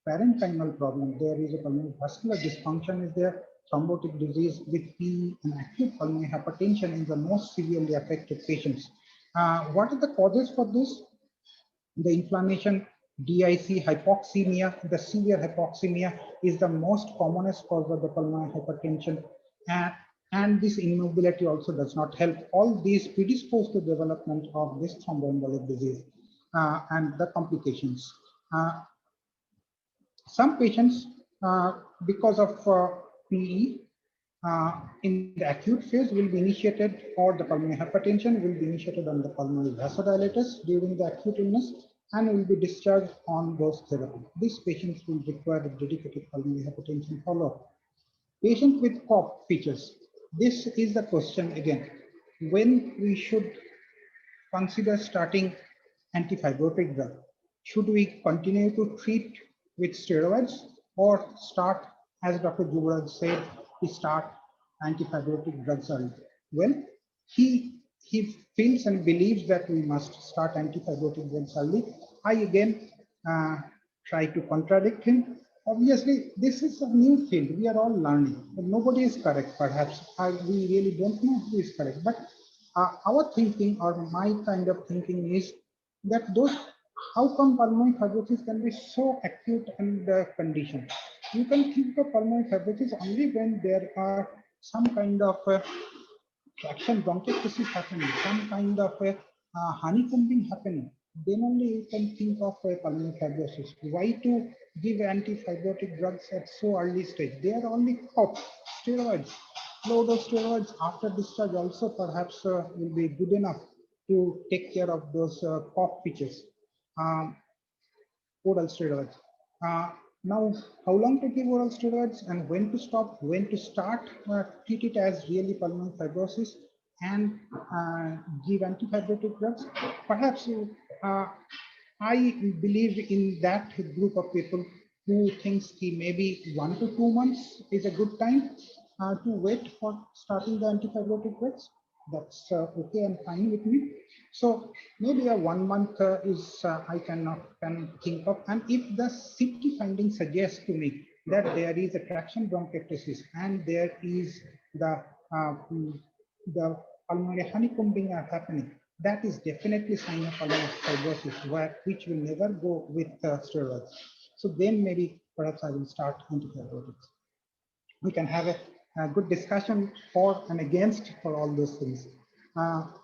S1: parenchymal problem, there is a pulmonary vascular dysfunction is there, thrombotic disease with PE and acute pulmonary hypertension in the most severely affected patients. What are the causes for this? The inflammation, DIC, hypoxemia, the severe hypoxemia is the most commonest cause of the pulmonary hypertension. And this immobility also does not help. All these predispose to development of this thromboembolic disease and the complications. Some patients, because of PE, in the acute phase will be initiated, or the pulmonary hypertension will be initiated on the pulmonary vasodilators during the acute illness and will be discharged on those therapies. These patients will require a dedicated pulmonary hypertension follow-up. Patients with cough features. This is the question again. When we should consider starting antifibrotic drug? Should we continue to treat with steroids or start, as Dr. Juvraj said, we start antifibrotic drugs early? Well, he feels and believes that we must start antifibrotic drugs early. I again try to contradict him. Obviously, this is a new field. We are all learning. But nobody is correct, perhaps. We really don't know who is correct. But our thinking, or my kind of thinking, is that those, how come pulmonary fibrosis can be so acute and condition? You can think of pulmonary fibrosis only when there are some kind of traction bronchiectasis happening, some kind of a honeycombing happening. Then only you can think of a pulmonary fibrosis. Why to give antifibrotic drugs at so early stage? They are only cough, steroids. Low dose steroids after discharge also perhaps will be good enough to take care of those cough features. Oral steroids. Now, how long to give oral steroids and when to stop, when to start, treat it as really pulmonary fibrosis and give antifibrotic drugs? Perhaps I believe in that group of people who thinks maybe 1 to 2 months is a good time to wait for starting the antifibrotic drugs. That's okay and fine with me. So maybe a 1 month is I can think of. And if the CT finding suggests to me that there is a traction bronchiectasis and there is the pulmonary honeycombing are happening, that is definitely sign of pulmonary fibrosis, which will never go with steroids. So then maybe perhaps I will start antibiotics. We can have a good discussion for and against for all those things.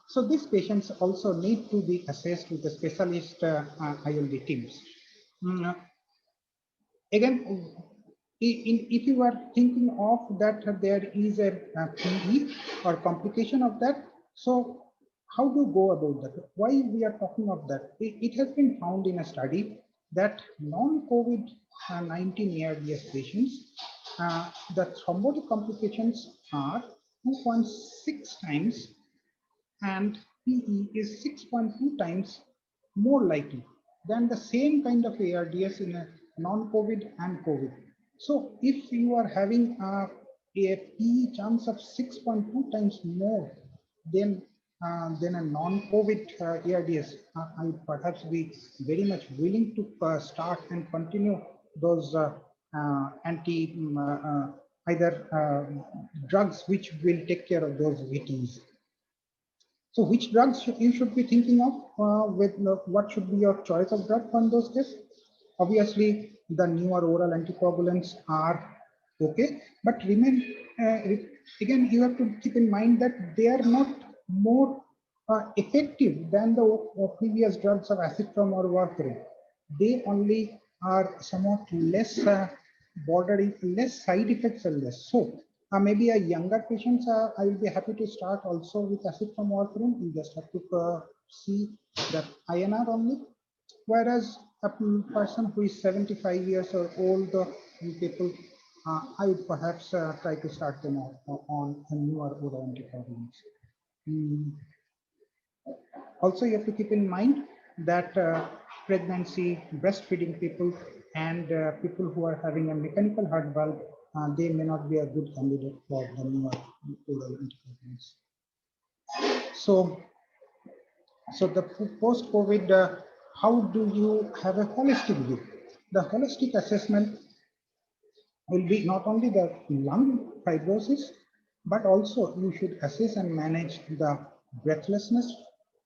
S1: So these patients also need to be assessed with the specialist ILD teams. Again, if you are thinking of that there is a PE or complication of that, so how do you go about that? Why we are talking of that? It has been found in a study that non-COVID-19 ARDS patients, the thrombotic complications are 2.6 times and PE is 6.2 times more likely than the same kind of ARDS in a non-COVID and COVID. So if you are having a PE chance of 6.2 times more than a non-COVID ARDS, I would perhaps be very much willing to start and continue those either drugs which will take care of those VTs. So which drugs you should be thinking of? What should be your choice of drug on those tests? Obviously, the newer oral anticoagulants are okay, but remain again, you have to keep in mind that they are not more effective than the previous drugs of acetrom or warfarin. They only are somewhat less bordering, less side effects are less. So maybe a younger patients, I will be happy to start also with acetrom warfarin. You just have to see that INR only. Whereas a person who is 75 years or older people, I would perhaps try to start them on a newer oral anticoagulants. Also, you have to keep in mind that pregnancy, breastfeeding people, and people who are having a mechanical heart valve, they may not be a good candidate for the newer oral anticoagulants. So the post-COVID, how do you have a holistic view? The holistic assessment will be not only the lung fibrosis, but also you should assess and manage the breathlessness.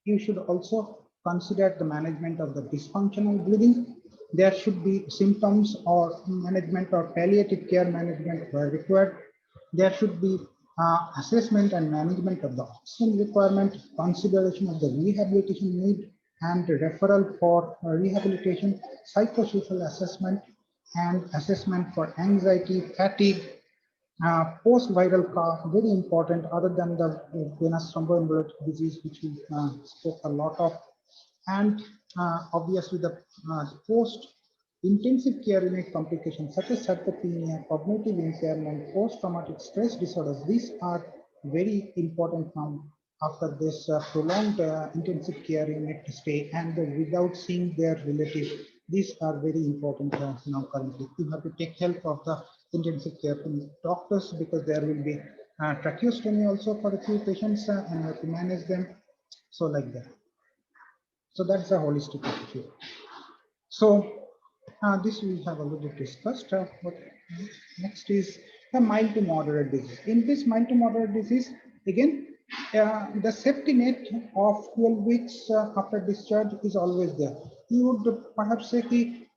S1: You should also consider the management of the dysfunctional breathing. There should be symptoms or management or palliative care management where required. There should be assessment and management of the oxygen requirement, consideration of the rehabilitation need, and referral for rehabilitation, psychosocial assessment, and assessment for anxiety, fatigue, post-viral cough, very important, other than the venous thromboembolic disease, which we spoke a lot of, and obviously the post-intensive care unit complications such as sarcopenia, cognitive impairment, post-traumatic stress disorders. These are very important now after this prolonged intensive care unit stay and without seeing their relative. These are very important now currently. You have to take help of the intensive care doctors because there will be tracheostomy also for a few patients and you have to manage them. So like that. So that's a holistic attitude. So this we have already discussed. What next is the mild to moderate disease. In this mild to moderate disease, again, the safety net of 12 weeks after discharge is always there. You would perhaps say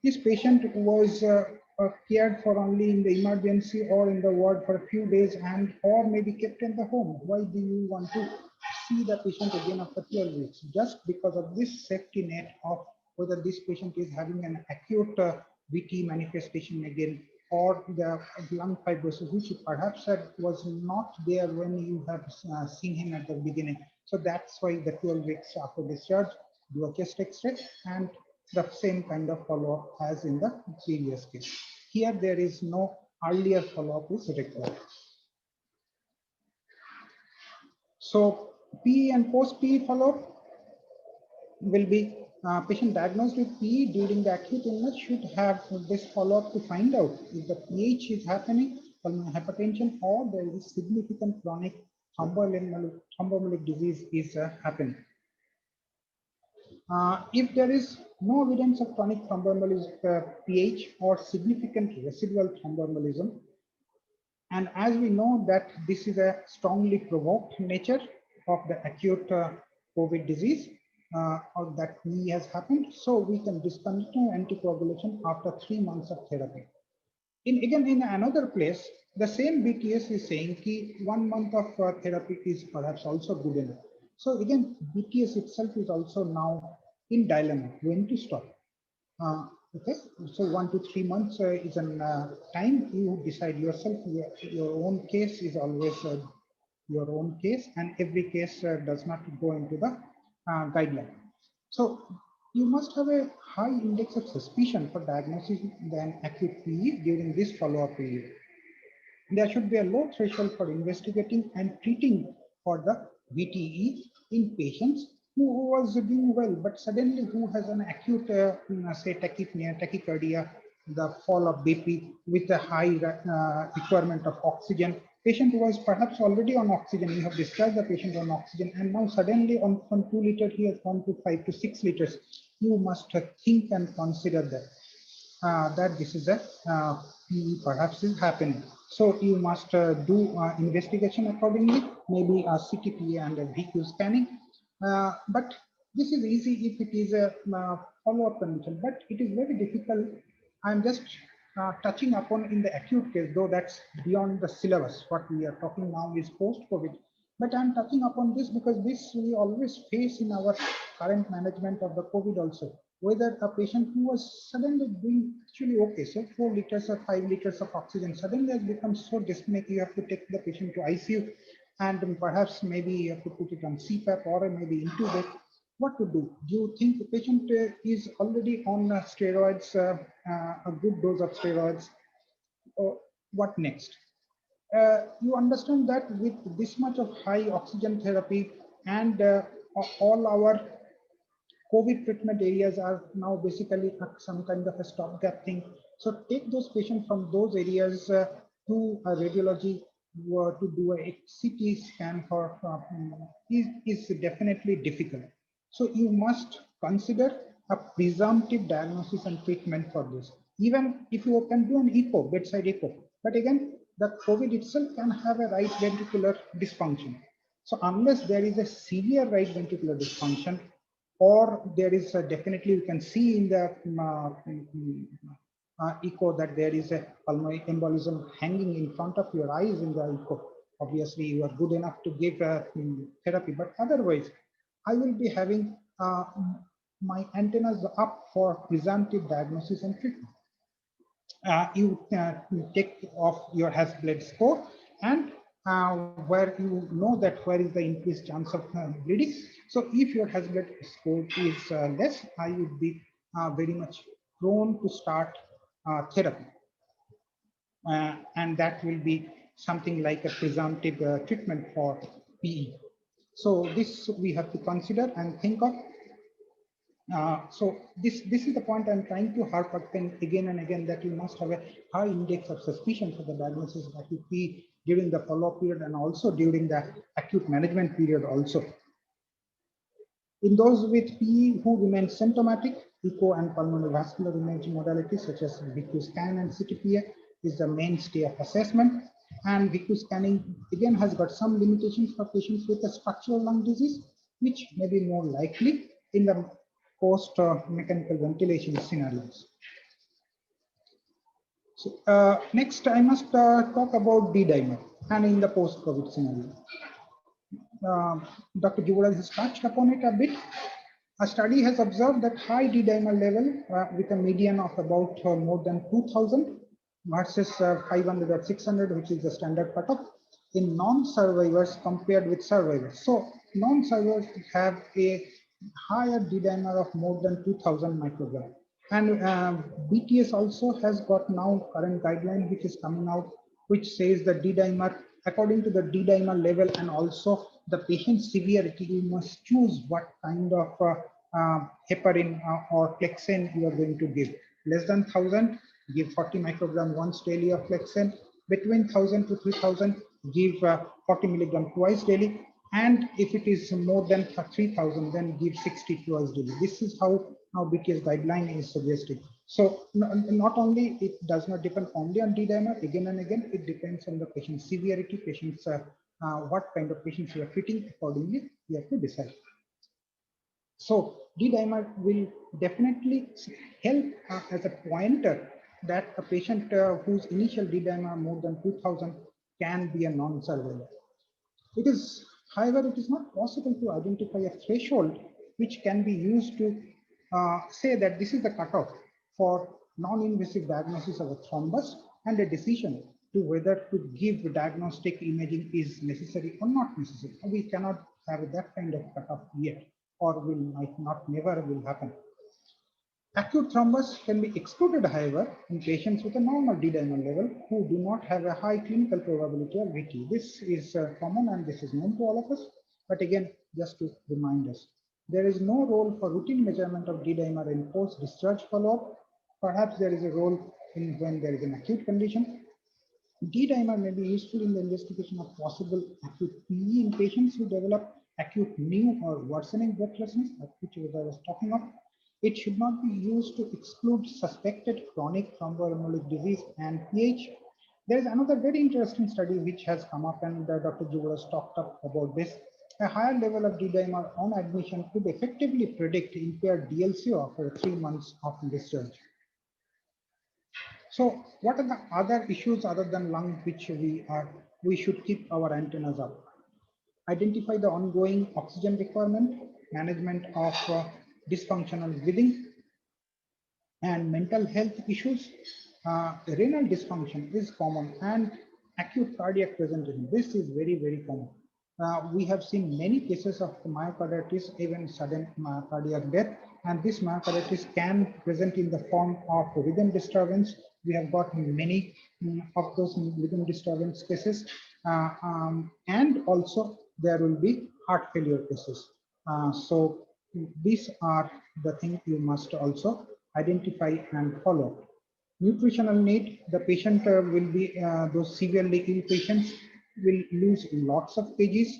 S1: this patient was cared for only in the emergency or in the ward for a few days and or maybe kept in the home. Why do you want to see the patient again after 12 weeks? Just because of this safety net of whether this patient is having an acute VT manifestation again or the lung fibrosis, which perhaps was not there when you have seen him at the beginning. So that's why the 12 weeks after discharge, do a chest X-ray and the same kind of follow-up as in the previous case. Here there is no earlier follow-up is required. So PE and post-PE follow-up will be patient diagnosed with PE during the acute illness should have this follow-up to find out if the pH is happening, pulmonary hypertension, or there is significant chronic thromboembolic disease is happening. If there is no evidence of chronic thromboembolism, pH or significant residual thromboembolism, and as we know that this is a strongly provoked nature of the acute COVID disease, or that PE has happened, so we can discontinue anticoagulation after 3 months of therapy. Again, in another place, the same BTS is saying that 1 month of therapy is perhaps also good enough. So again, BTS itself is also now in dilemma when to stop. Okay, so 1 to 3 months is an time you decide yourself. Your own case is always your own case, and every case does not go into the guideline. So you must have a high index of suspicion for diagnosis than acute PE during this follow-up period. There should be a low threshold for investigating and treating for the VTE in patients who was doing well, but suddenly who has an acute, say, tachypnea, tachycardia, the fall of BP with a high requirement of oxygen. Patient was perhaps already on oxygen. You have discharged the patient on oxygen, and now suddenly from 2 liters he has gone to 5 to 6 liters. You must think and consider that this is a PE perhaps is happening. So you must do investigation accordingly, maybe a CTPA and a VQ scanning. But this is easy if it is a follow-up condition, but it is very difficult. I'm just touching upon in the acute case, though that's beyond the syllabus. What we are talking now is post-COVID. But I'm touching upon this because this we always face in our current management of the COVID also. Whether a patient who was suddenly doing actually okay, so 4 liters or 5 liters of oxygen suddenly has become so dyspneic, you have to take the patient to ICU and perhaps maybe you have to put it on CPAP or maybe intubate. What to do? Do you think the patient is already on steroids, a good dose of steroids, or what next? You understand that with this much of high oxygen therapy and all our COVID treatment areas are now basically some kind of a stopgap thing. So take those patients from those areas to a radiology to do a CT scan for is definitely difficult. So you must consider a presumptive diagnosis and treatment for this. Even if you can do an echo, bedside echo, But again, the COVID itself can have a right ventricular dysfunction. So unless there is a severe right ventricular dysfunction, or there is definitely you can see in the echo that there is a pulmonary embolism hanging in front of your eyes in the echo. Obviously, you are good enough to give therapy, but otherwise, I will be having my antennas up for presumptive diagnosis and treatment. You take off your Hasbled score, and where you know that where is the increased chance of bleeding. So if your Hasbled score is less, I would be very much prone to start therapy. And that will be something like a presumptive treatment for PE. So this we have to consider and think of. So this is the point I'm trying to harp again and again, that you must have a high index of suspicion for the diagnosis of acute PE during the follow-up period and also during the acute management period also. In those with PE who remain symptomatic, echo and pulmonary vascular imaging modalities such as VQ scan and CTPA is the mainstay of assessment. And VQ scanning again has got some limitations for patients with a structural lung disease, which may be more likely in the post mechanical ventilation scenarios. So next, I must talk about D-dimer and in the post-COVID scenario. Dr. Yuvraj has touched upon it a bit. A study has observed that high D-dimer level with a median of about more than 2000 versus 500 or 600, which is the standard cutoff in non-survivors compared with survivors. So non-survivors have a higher D-dimer of more than 2000 microgram. And BTS also has got now current guideline which is coming out, which says the D-dimer, according to the D-dimer level and also the patient severity, you must choose what kind of heparin or Flexen you are going to give. Less than 1000, give 40 microgram once daily of Flexen. Between 1000 to 3000, give 40 milligram twice daily. And if it is more than 3000, then give 60 twice daily. This is how now BTS guideline is suggested. So not only it does not depend only on D-dimer, again and again, it depends on the patient severity, patients, what kind of patients you are treating. Accordingly, you have to decide. So D-dimer will definitely help as a pointer that a patient whose initial D-dimer more than 2000 can be a non-survivor. It is, however, it is not possible to identify a threshold which can be used to say that this is the cutoff for non-invasive diagnosis of a thrombus and a decision to whether to give diagnostic imaging is necessary or not necessary. We cannot have that kind of cutoff yet, or might not never will happen. Acute thrombus can be excluded, however, in patients with a normal D-dimer level who do not have a high clinical probability of VT. This is common and this is known to all of us. But again, just to remind us, there is no role for routine measurement of D-dimer in post-discharge follow-up. Perhaps there is a role in when there is an acute condition. D-dimer may be useful in the investigation of possible acute PE in patients who develop acute new or worsening breathlessness, which I was talking of. It should not be used to exclude suspected chronic thromboembolic disease and PH. There is another very interesting study which has come up, and Dr. Yuvraj talked up about this. A higher level of D-dimer on admission could effectively predict impaired DLC after 3 months of discharge. So what are the other issues other than lung which we should keep our antennas up? Identify the ongoing oxygen requirement, management of dysfunctional breathing, and mental health issues. Renal dysfunction is common, and acute cardiac presentation. This is very, very common. We have seen many cases of myocarditis, even sudden cardiac death, and this myocarditis can present in the form of rhythm disturbance. We have got many of those rhythm disturbance cases, and also there will be heart failure cases. So these are the things you must also identify and follow. Nutritional need, the patient will be, those severely ill patients will lose lots of kgs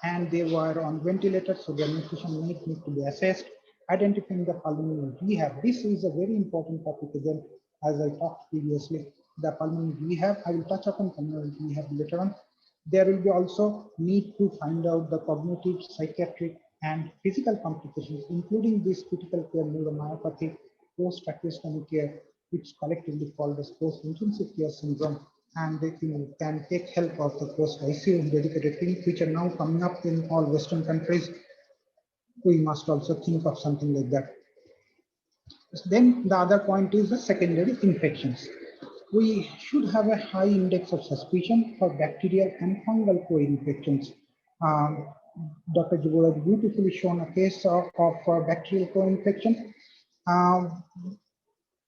S1: and they were on ventilators, so their nutrition need to be assessed. Identifying the pulmonary rehab. This is a very important topic again, as I talked previously. the pulmonary rehab. I will touch upon pulmonary rehab later on. There will be also need to find out the cognitive, psychiatric, and physical complications, including this critical care neuromyopathy, post-acute care, which collectively called as post-intensive care syndrome, and they can take help of the post-ICU dedicated clinic, which are now coming up in all Western countries. We must also think of something like that. Then the other point is the secondary infections. We should have a high index of suspicion for bacterial and fungal co-infections. Um, Dr. Juboraj beautifully shown a case of bacterial co-infection. Um,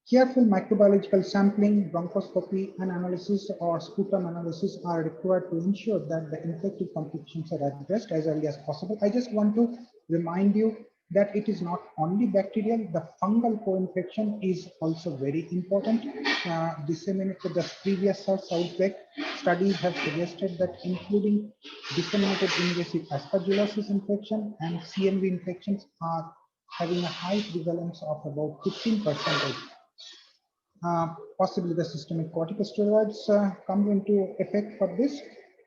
S1: Careful microbiological sampling, bronchoscopy, and analysis or sputum analysis are required to ensure that the infective complications are addressed as early as possible. I just want to remind you that it is not only bacterial, the fungal co-infection is also very important. Disseminated the previous SARS outbreak, studies have suggested that including disseminated invasive aspergillosis infection and CMV infections are having a high prevalence of about 15%. Possibly the systemic corticosteroids come into effect for this.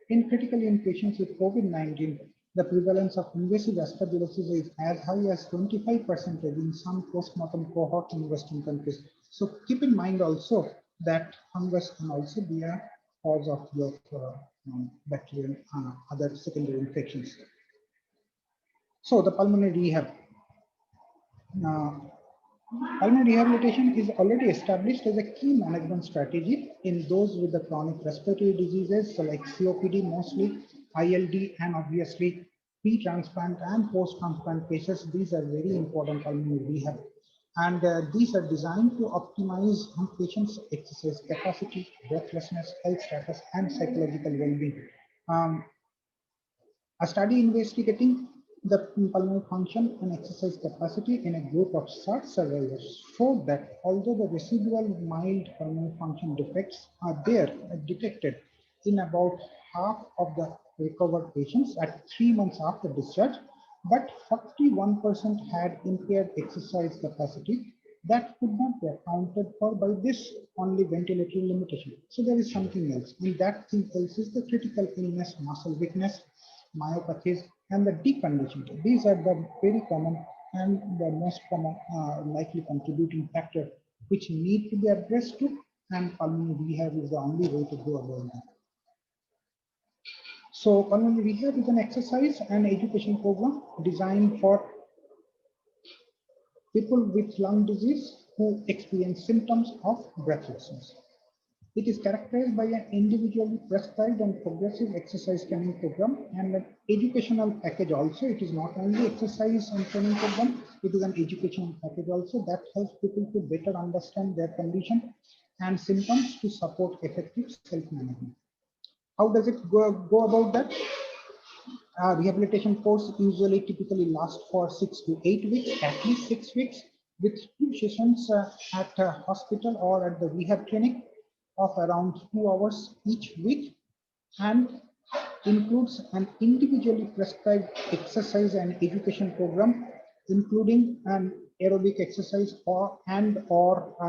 S1: In critically in patients with COVID-19, the prevalence of invasive aspergillosis is as high as 25% in some post-mortem cohorts in Western countries. So keep in mind also that fungus can also be a cause of your bacterial other secondary infections. So the pulmonary rehab. Pulmonary rehabilitation is already established as a key management strategy in those with the chronic respiratory diseases, so like COPD mostly, ILD, and obviously pre-transplant and post-transplant cases. These are very important pulmonary rehab. And these are designed to optimize patients' exercise capacity, breathlessness, health status, and psychological well-being. A study investigating the pulmonary function and exercise capacity in a group of SARS survivors showed that although the residual mild pulmonary function defects are detected in about half of the recovered patients at 3 months after discharge, but 41% had impaired exercise capacity that could not be accounted for by this only ventilatory limitation. So there is something else, and that thing else is the critical illness, muscle weakness, myopathies, and the deconditioning. These are the very common and the most common likely contributing factor which need to be addressed to, and pulmonary rehab is the only way to go about that. So pulmonary rehab is an exercise and education program designed for people with lung disease who experience symptoms of breathlessness. It is characterized by an individually prescribed and progressive exercise training program and an educational package also. It is not only exercise and training program, it is an educational package also that helps people to better understand their condition and symptoms to support effective self-management. How does it go about that? Rehabilitation course usually typically lasts for 6 to 8 weeks, at least 6 weeks, with 2 sessions at a hospital or at the rehab clinic of around 2 hours each week, and includes an individually prescribed exercise and education program, including an aerobic exercise or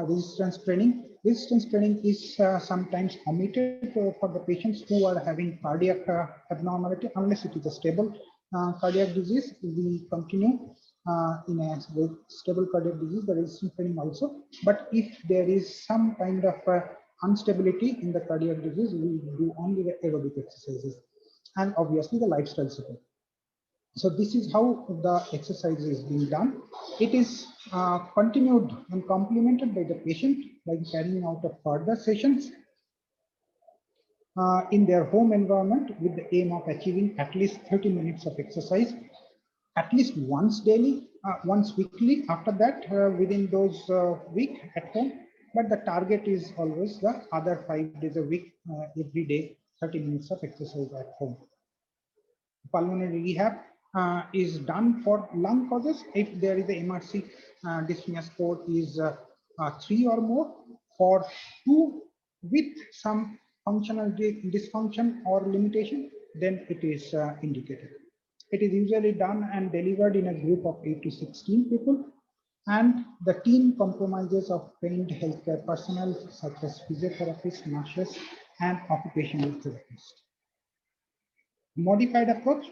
S1: resistance training. Resistance training is sometimes omitted for the patients who are having cardiac abnormality, unless it is a stable cardiac disease. We continue in a stable cardiac disease, the resistance training also. But if there is some kind of instability in the cardiac disease, we do only the aerobic exercises, and obviously the lifestyle support. So this is how the exercise is being done. It is continued and complemented by the patient by carrying out of further sessions in their home environment with the aim of achieving at least 30 minutes of exercise, at least once daily, once weekly. After that, within those week at home. But the target is always the other 5 days a week, every day, 30 minutes of exercise at home. Pulmonary rehab is done for lung causes if there is a MRC dyspnea score is 3 or more, for 2 with some functional dysfunction or limitation, then it is indicated. It is usually done and delivered in a group of 8 to 16 people. And the team compromises of trained healthcare personnel such as physiotherapists, nurses, and occupational therapists. Modified approach,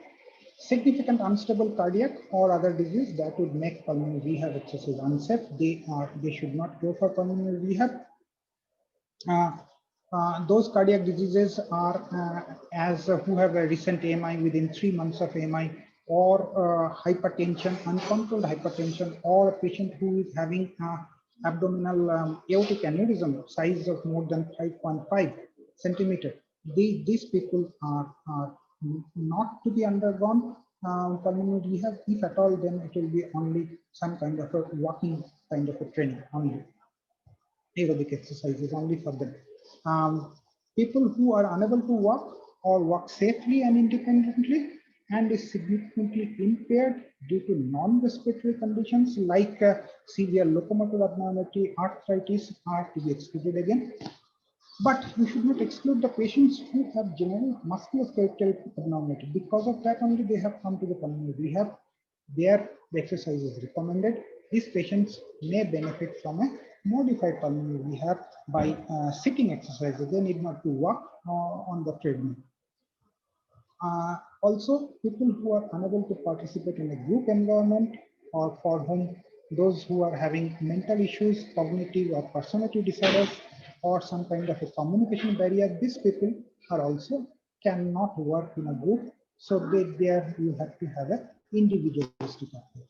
S1: significant unstable cardiac or other disease that would make pulmonary rehab exercise unsafe. They should not go for pulmonary rehab. Those cardiac diseases are who have a recent AMI within 3 months of AMI, or hypertension, uncontrolled hypertension, or a patient who is having abdominal aortic aneurysm size of more than 5.5 centimeter. These people are not to be undergone pulmonary rehab. If at all, then it will be only some kind of a walking kind of a training only. Aerobic exercises only for them. People who are unable to walk or walk safely and independently and is significantly impaired due to non-respiratory conditions like severe locomotor abnormality, arthritis are to be excluded again. But we should not exclude the patients who have general musculoskeletal abnormality. Because of that only they have come to the pulmonary rehab. There the exercise is recommended. These patients may benefit from a modified pulmonary rehab by sitting exercises. They need not to walk on the treadmill. Also, people who are unable to participate in a group environment, or for whom those who are having mental issues, cognitive or personality disorders, or some kind of a communication barrier, these people are also cannot work in a group. So there you have to have a individualistic approach.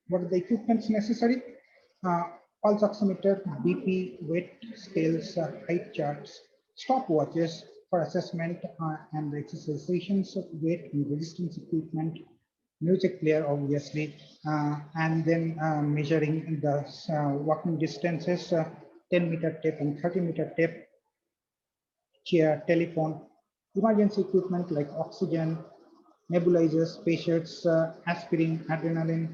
S1: What are the equipments necessary? Pulse oximeter, BP, weight scales, height charts, stopwatches for assessment and the exercise sessions, weight and resistance equipment, music player obviously, and then measuring the walking distances, 10-meter tape and 30-meter tape, chair, telephone, emergency equipment like oxygen, nebulizers, patients, aspirin, adrenaline,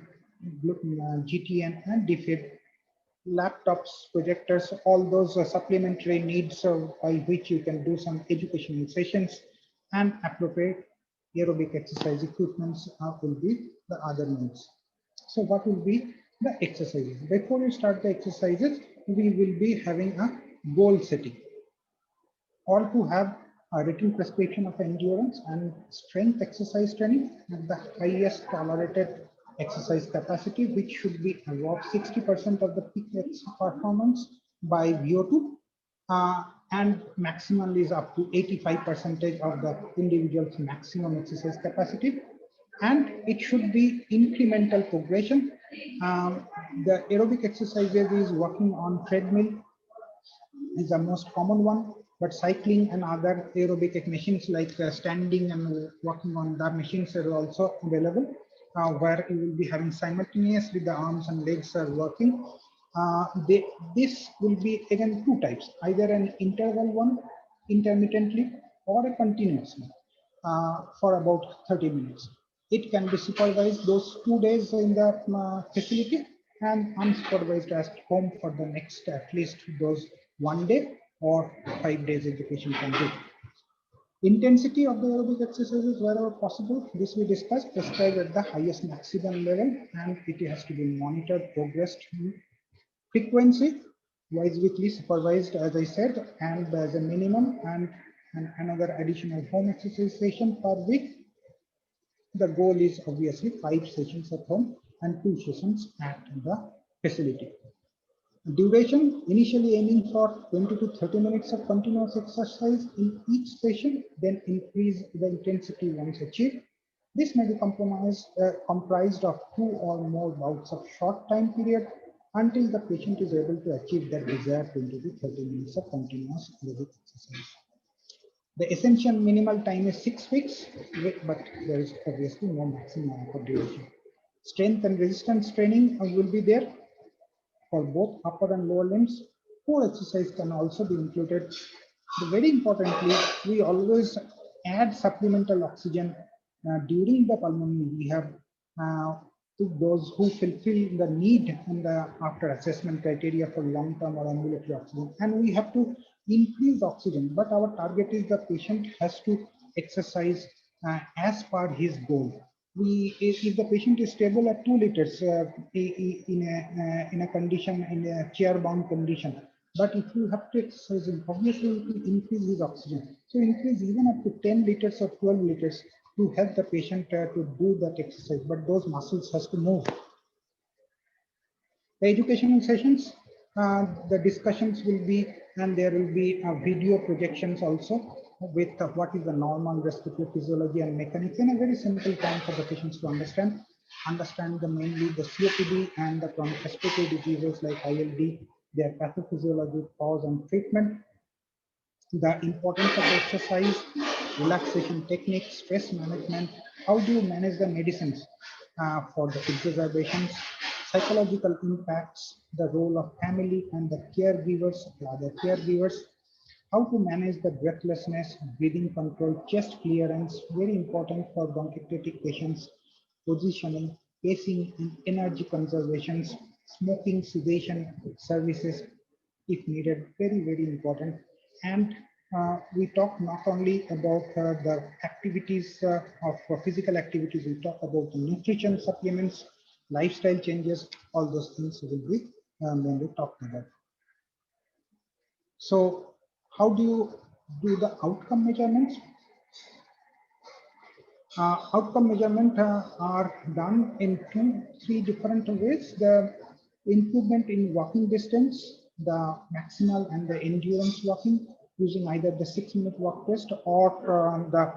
S1: GTN, and defib, laptops, projectors, all those supplementary needs by which you can do some educational sessions, and appropriate aerobic exercise equipments will be the other needs. So what will be the exercises? Before you start the exercises, we will be having a goal setting. All who have a written prescription of endurance and strength exercise training at the highest tolerated exercise capacity, which should be above 60% of the peak performance by VO2, and maximum is up to 85% of the individual's maximum exercise capacity. And it should be incremental progression. The aerobic exercises is working on treadmill is the most common one, but cycling and other aerobic machines like standing and walking on the machines are also available, where you will be having simultaneously the arms and legs are working. This will be again two types, either an interval one intermittently or a continuously for about 30 minutes. It can be supervised those 2 days in the facility and unsupervised at home for the next at least those 1 day or 5 days education can do. Intensity of the aerobic exercises wherever possible, this we discussed, prescribed at the highest maximum level, and it has to be monitored, progressed. Frequency, twice weekly supervised, as I said, and as a minimum, and another additional home exercise session per week. The goal is obviously 5 sessions at home and 2 sessions at the facility. Duration, initially aiming for 20 to 30 minutes of continuous exercise in each session, then increase the intensity once achieved. This may be comprised of 2 or more bouts of short time period until the patient is able to achieve their desired 20 to 30 minutes of continuous aerobic exercise. The essential minimal time is 6 weeks, but there is obviously no maximum for duration. Strength and resistance training will be there for both upper and lower limbs. Core exercise can also be included. But very importantly, we always add supplemental oxygen during the pulmonary rehab to those who fulfill the need and the after assessment criteria for long-term or ambulatory oxygen. And we have to increase oxygen, but our target is the patient has to exercise as per his goal. if the patient is stable at 2 liters in a condition, in a chair-bound condition, but if you have to exercise, obviously it will increase his oxygen. So increase even up to 10 liters or 12 liters to help the patient to do that exercise, but those muscles has to move. The educational sessions, the discussions will be, and there will be video projections also with what is the normal respiratory physiology and mechanics in a very simple time for the patients to understand the mainly the COPD and the chronic respiratory diseases like ILD, their pathophysiology, cause and treatment, the importance of exercise, relaxation techniques, stress management, how do you manage the medicines for the exacerbations, psychological impacts, the role of family and the caregivers, how to manage the breathlessness, breathing control, chest clearance, very important for bronchiectatic patients, positioning, pacing and energy conservations, smoking cessation services if needed, very, very important. And we talk not only about the activities of physical activities, we talk about the nutrition supplements, lifestyle changes, all those things will be mainly talked about. So how do you do the outcome measurements? Outcome measurement are done in 3 different ways. The improvement in walking distance, the maximal and the endurance walking using either the 6-minute walk test or the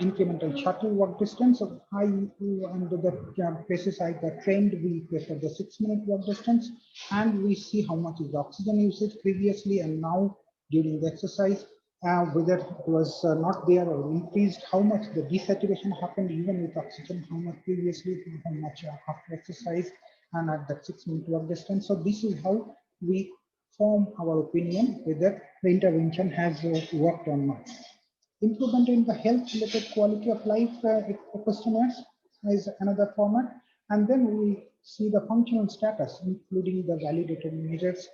S1: incremental shuttle walk distance. So I and the places I got trained, we prefer the 6-minute walk distance, and we see how much is the oxygen usage previously and now during the exercise. Whether it was not there or increased, how much the desaturation happened even with oxygen, how much previously, how much after exercise, and at that 6-minute walk distance. So this is how we form our opinion whether the intervention has worked or not. Improvement in the health-related quality of life questionnaires is another format. And then we see the functional status, including the validated measures,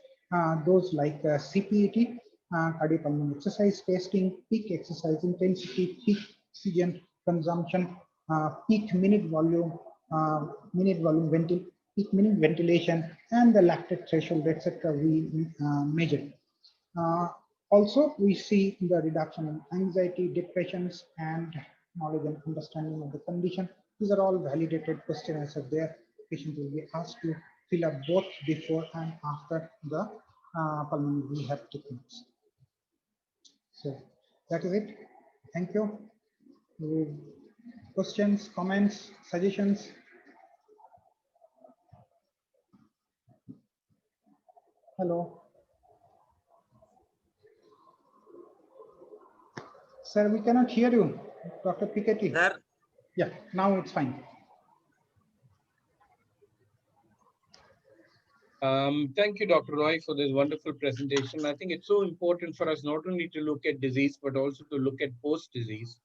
S1: those like CPET, cardiopulmonary exercise testing, peak exercise intensity, peak oxygen consumption, peak minute volume peak minute ventilation, and the lactate threshold, etc. we measured. Also, we see the reduction in anxiety, depressions, and knowledge and understanding of the condition. These are all validated questionnaires are there. Patient will be asked to fill up both before and after the pulmonary rehab techniques. So that is it. Thank you. Questions, comments, suggestions? Hello. Sir, we cannot hear you, Dr. Piketty.
S4: Sir,
S1: Yeah, now it's fine.
S2: Thank you, Dr. Roy, for this wonderful presentation. I think it's so important for us not only to look at disease, but also to look at post-disease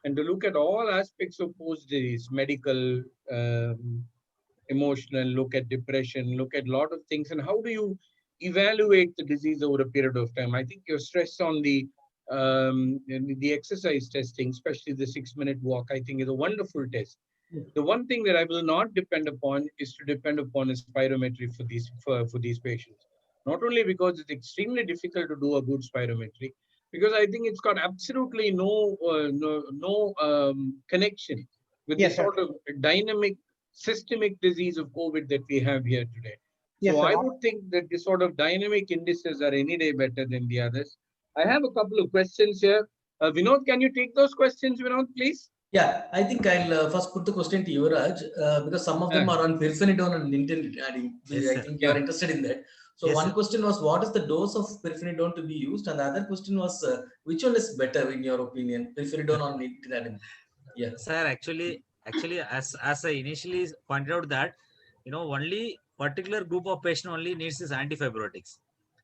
S2: and to look at all aspects of post-disease, medical, emotional, look at depression, look at a lot of things. And how do you evaluate the disease over a period of time? I think your stress on the exercise testing, especially the 6-minute walk, I think is a wonderful test. The one thing that I will not depend upon is to depend upon a spirometry for these patients. Not only because it's extremely difficult to do a good spirometry, because I think it's got absolutely no connection with the sort of dynamic systemic disease of COVID that we have here today.
S1: Yes,
S2: so
S1: sir.
S2: I would think that the sort of dynamic indices are any day better than the others. I have a couple of questions here. Vinod, can you take those questions, Vinod, please?
S3: Yeah, I think I'll first put the question to Yuvraj because some of them are on pirfenidone and nintedanib.
S4: Yes,
S3: I think you are interested in that. So
S4: Yes,
S3: one
S4: sir.
S3: question was, what is the dose of pirfenidone to be used? And the other question was, which one is better in your opinion, pirfenidone or nintedanib? Yeah.
S4: Sir, actually, as I initially pointed out that, only particular group of patient only needs is antifibrotics.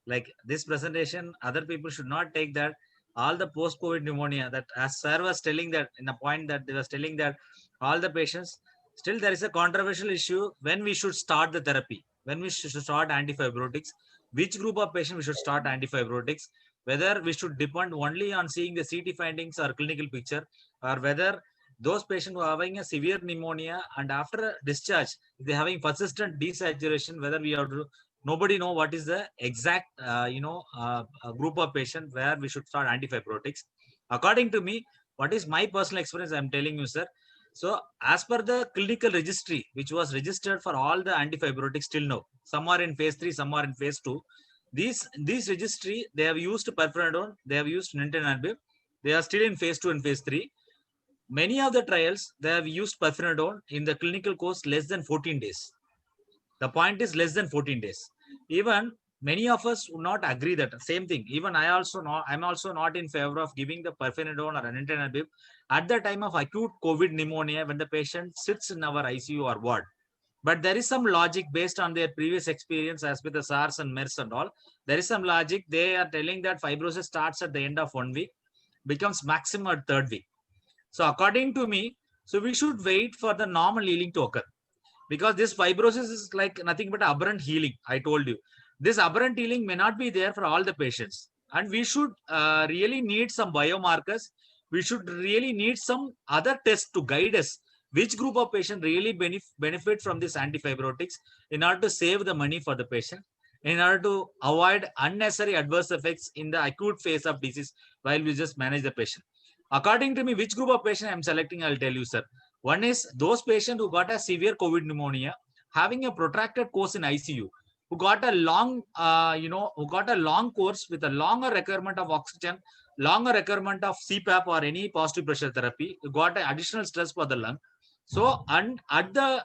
S4: Like this presentation, other people should not take that all the post-COVID pneumonia that, as sir was telling that in a point that they was telling that all the patients, still there is a controversial issue when we should start the therapy, when we should start antifibrotics, which group of patients we should start antifibrotics, whether we should depend only on seeing the CT findings or clinical picture, or whether those patients who are having a severe pneumonia and after discharge, they're having persistent desaturation, whether we have to, nobody know what is the exact, group of patients where we should start antifibrotics. According to me, what is my personal experience, I'm telling you, sir. So as per the clinical registry, which was registered for all the antifibrotics till now, some are in phase 3, some are in phase 2. These registry, they have used pirfenidone, they have used nintedanib, they are still in phase 2 and phase 3. Many of the trials, they have used pirfenidone in the clinical course less than 14 days. The point is less than 14 days. Even many of us would not agree that same thing. Even I'm also not in favor of giving the pirfenidone or nintedanib at the time of acute COVID pneumonia when the patient sits in our ICU or ward. But there is some logic based on their previous experience as with the SARS and MERS and all. There is some logic. They are telling that fibrosis starts at the end of 1 week, becomes maximum at 3rd week. So according to me, so we should wait for the normal healing to occur, because this fibrosis is like nothing but aberrant healing. I told you, this aberrant healing may not be there for all the patients, and we should really need some biomarkers. We should really need some other tests to guide us which group of patients really benefit from this antifibrotics in order to save the money for the patient, in order to avoid unnecessary adverse effects in the acute phase of disease while we just manage the patient. According to me, which group of patients I'm selecting, I'll tell you, sir. One is those patients who got a severe COVID pneumonia, having a protracted course in ICU, who got a long, course with a longer requirement of oxygen, longer requirement of CPAP or any positive pressure therapy, who got an additional stress for the lung. So, and at the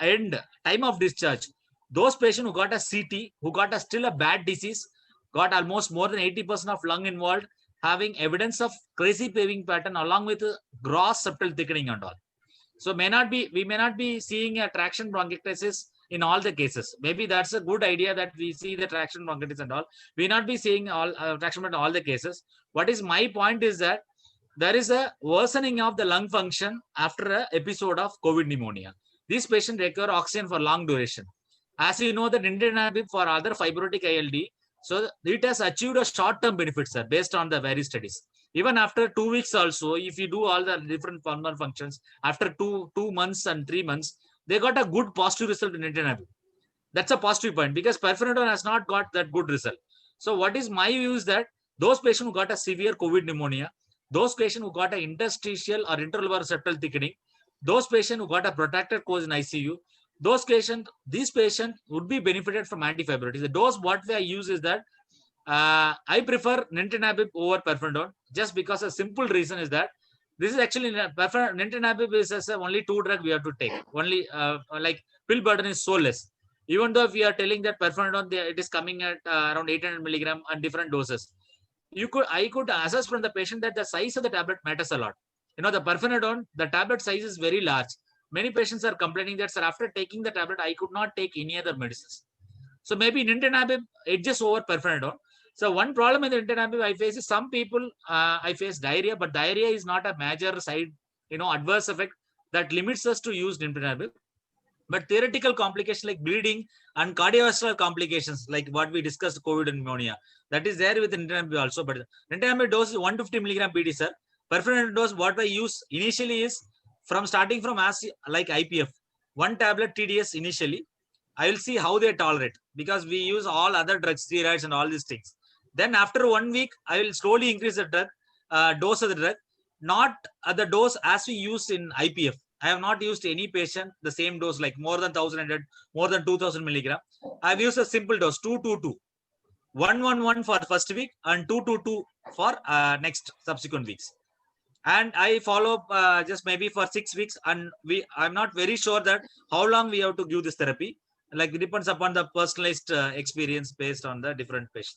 S4: end, time of discharge, those patients who got a CT, who got still a bad disease, got almost more than 80% of lung involved, having evidence of crazy paving pattern along with gross septal thickening and all. So we may not be seeing a traction bronchiectasis in all the cases. Maybe that's a good idea that we see the traction bronchitis and all. We may not be seeing all traction in all the cases. What is my point is that there is a worsening of the lung function after an episode of COVID pneumonia. These patients require oxygen for long duration. As you know, the nintedanib for other fibrotic ILD, so it has achieved a short-term benefit, sir, based on the various studies. Even after 2 weeks also, if you do all the different pulmonary functions, after two months and 3 months, they got a good positive result in nintedanib. That's a positive point, because pirfenidone has not got that good result. So what is my view is that those patients who got a severe COVID pneumonia, those patients who got an interstitial or intervalvular septal thickening, those patients who got a protracted course in ICU, these patients would be benefited from antifibrotics. The dose what I use is that I prefer nintedanib over pirfenidone, just because a simple reason is that this is actually nintedanib is as only 2 drugs we have to take. Only like pill burden is so less. Even though if we are telling that pirfenidone, it is coming at around 800 milligram and different doses. I could assess from the patient that the size of the tablet matters a lot. You know, the pirfenidone, the tablet size is very large. Many patients are complaining that, sir, after taking the tablet, I could not take any other medicines. So maybe nintedanib adjusts over pirfenidone. So one problem in the nintedanib I face is some people, I face diarrhea, but diarrhea is not a major side, adverse effect that limits us to use nintedanib. But theoretical complications like bleeding and cardiovascular complications, like what we discussed, COVID and pneumonia, that is there with nintedanib also. But nintedanib dose is 150 milligram BD, sir. Pirfenidone dose, what I use initially is starting from as like IPF, 1 tablet TDS initially. I will see how they tolerate, because we use all other drugs, steroids and all these things. Then after 1 week, I will slowly increase the drug dose of the drug, not at the dose as we use in IPF. I have not used any patient the same dose, like more than 1,100, more than 2,000 milligram. I've used a simple dose, 222, 111 for first week and 222 for next subsequent weeks. And I follow just maybe for 6 weeks, and I'm not very sure that how long we have to give this therapy. Like it depends upon the personalized experience based on the different patients.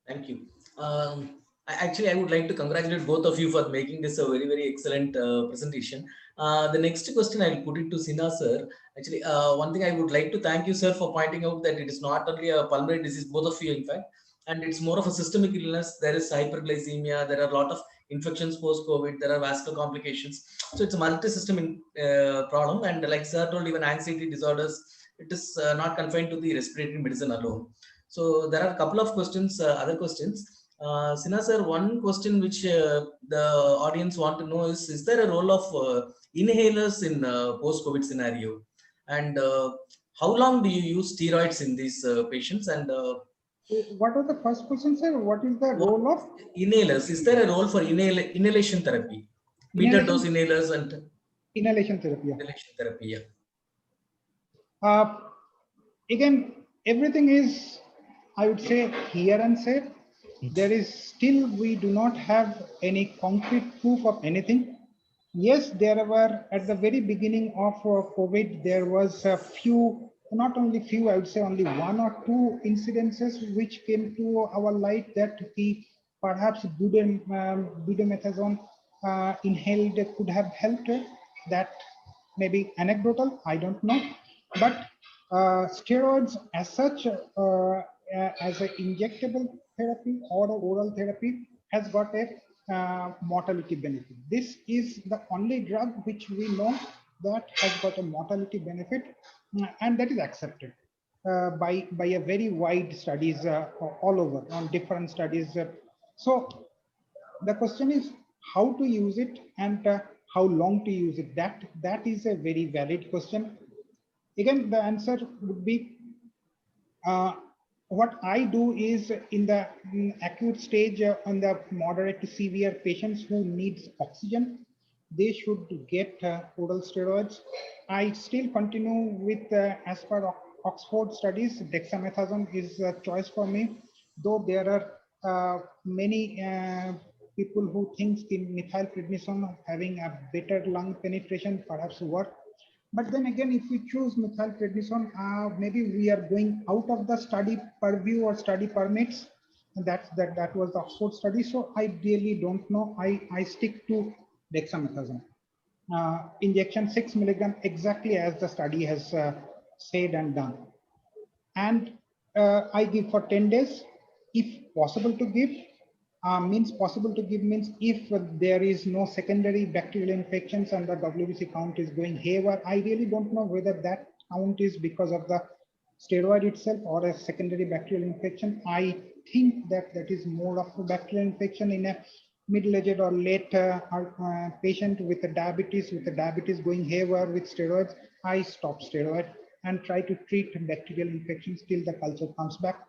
S3: Thank you. Actually, I would like to congratulate both of you for making this a very, very excellent presentation. The next question I'll put it to Sinha, sir. Actually, one thing I would like to thank you, sir, for pointing out that it is not only a pulmonary disease, both of you, in fact, and it's more of a systemic illness. There is hyperglycemia. There are a lot of infections post-COVID. There are vascular complications. So it's a multi-system problem. And like sir told, even anxiety disorders, it is not confined to the respiratory medicine alone. So there are a couple of questions, other questions. Sinha sir, one question which the audience want to know is there a role of inhalers in post-COVID scenario? And how long do you use steroids in these patients? And
S1: What was the first question, sir? What is the
S3: what
S1: role of
S3: inhalers? Is there a role for inhalation therapy? Meter dose
S1: inhalation,
S3: inhalers and
S1: inhalation therapy? Yeah.
S3: inhalation therapy, yeah.
S1: Uh, Again, everything is, I would say, here and say. There is still, we do not have any concrete proof of anything. Yes, there were at the very beginning of COVID, there was a few, not only few, I would say only one or two incidences which came to our light that the perhaps budesonide inhaled could have helped. That may be anecdotal, I don't know. But steroids as such, as an injectable therapy or oral therapy, has got a mortality benefit. This is the only drug which we know that has got a mortality benefit, and that is accepted by a very wide studies all over on different studies. So the question is how to use it and how long to use it. That is a very valid question. Again, the answer would be uh, what I do is in the acute stage, on the moderate to severe patients who needs oxygen, they should get oral steroids. I still continue with, as per Oxford studies, dexamethasone is a choice for me, though there are many people who think the methylprednisolone having a better lung penetration perhaps work. But then again, if we choose methylprednisolone, maybe we are going out of the study purview or study permits. And that was the Oxford study. So I really don't know. I stick to dexamethasone. Injection 6 milligram, exactly as the study has said and done. And I give for 10 days, if possible to give. Means possible to give means if there is no secondary bacterial infections and the WBC count is going haywire. I really don't know whether that count is because of the steroid itself or a secondary bacterial infection. I think that that is more of a bacterial infection in a middle-aged or late patient with a diabetes going haywire with steroids. I stop steroid and try to treat bacterial infections till the culture comes back.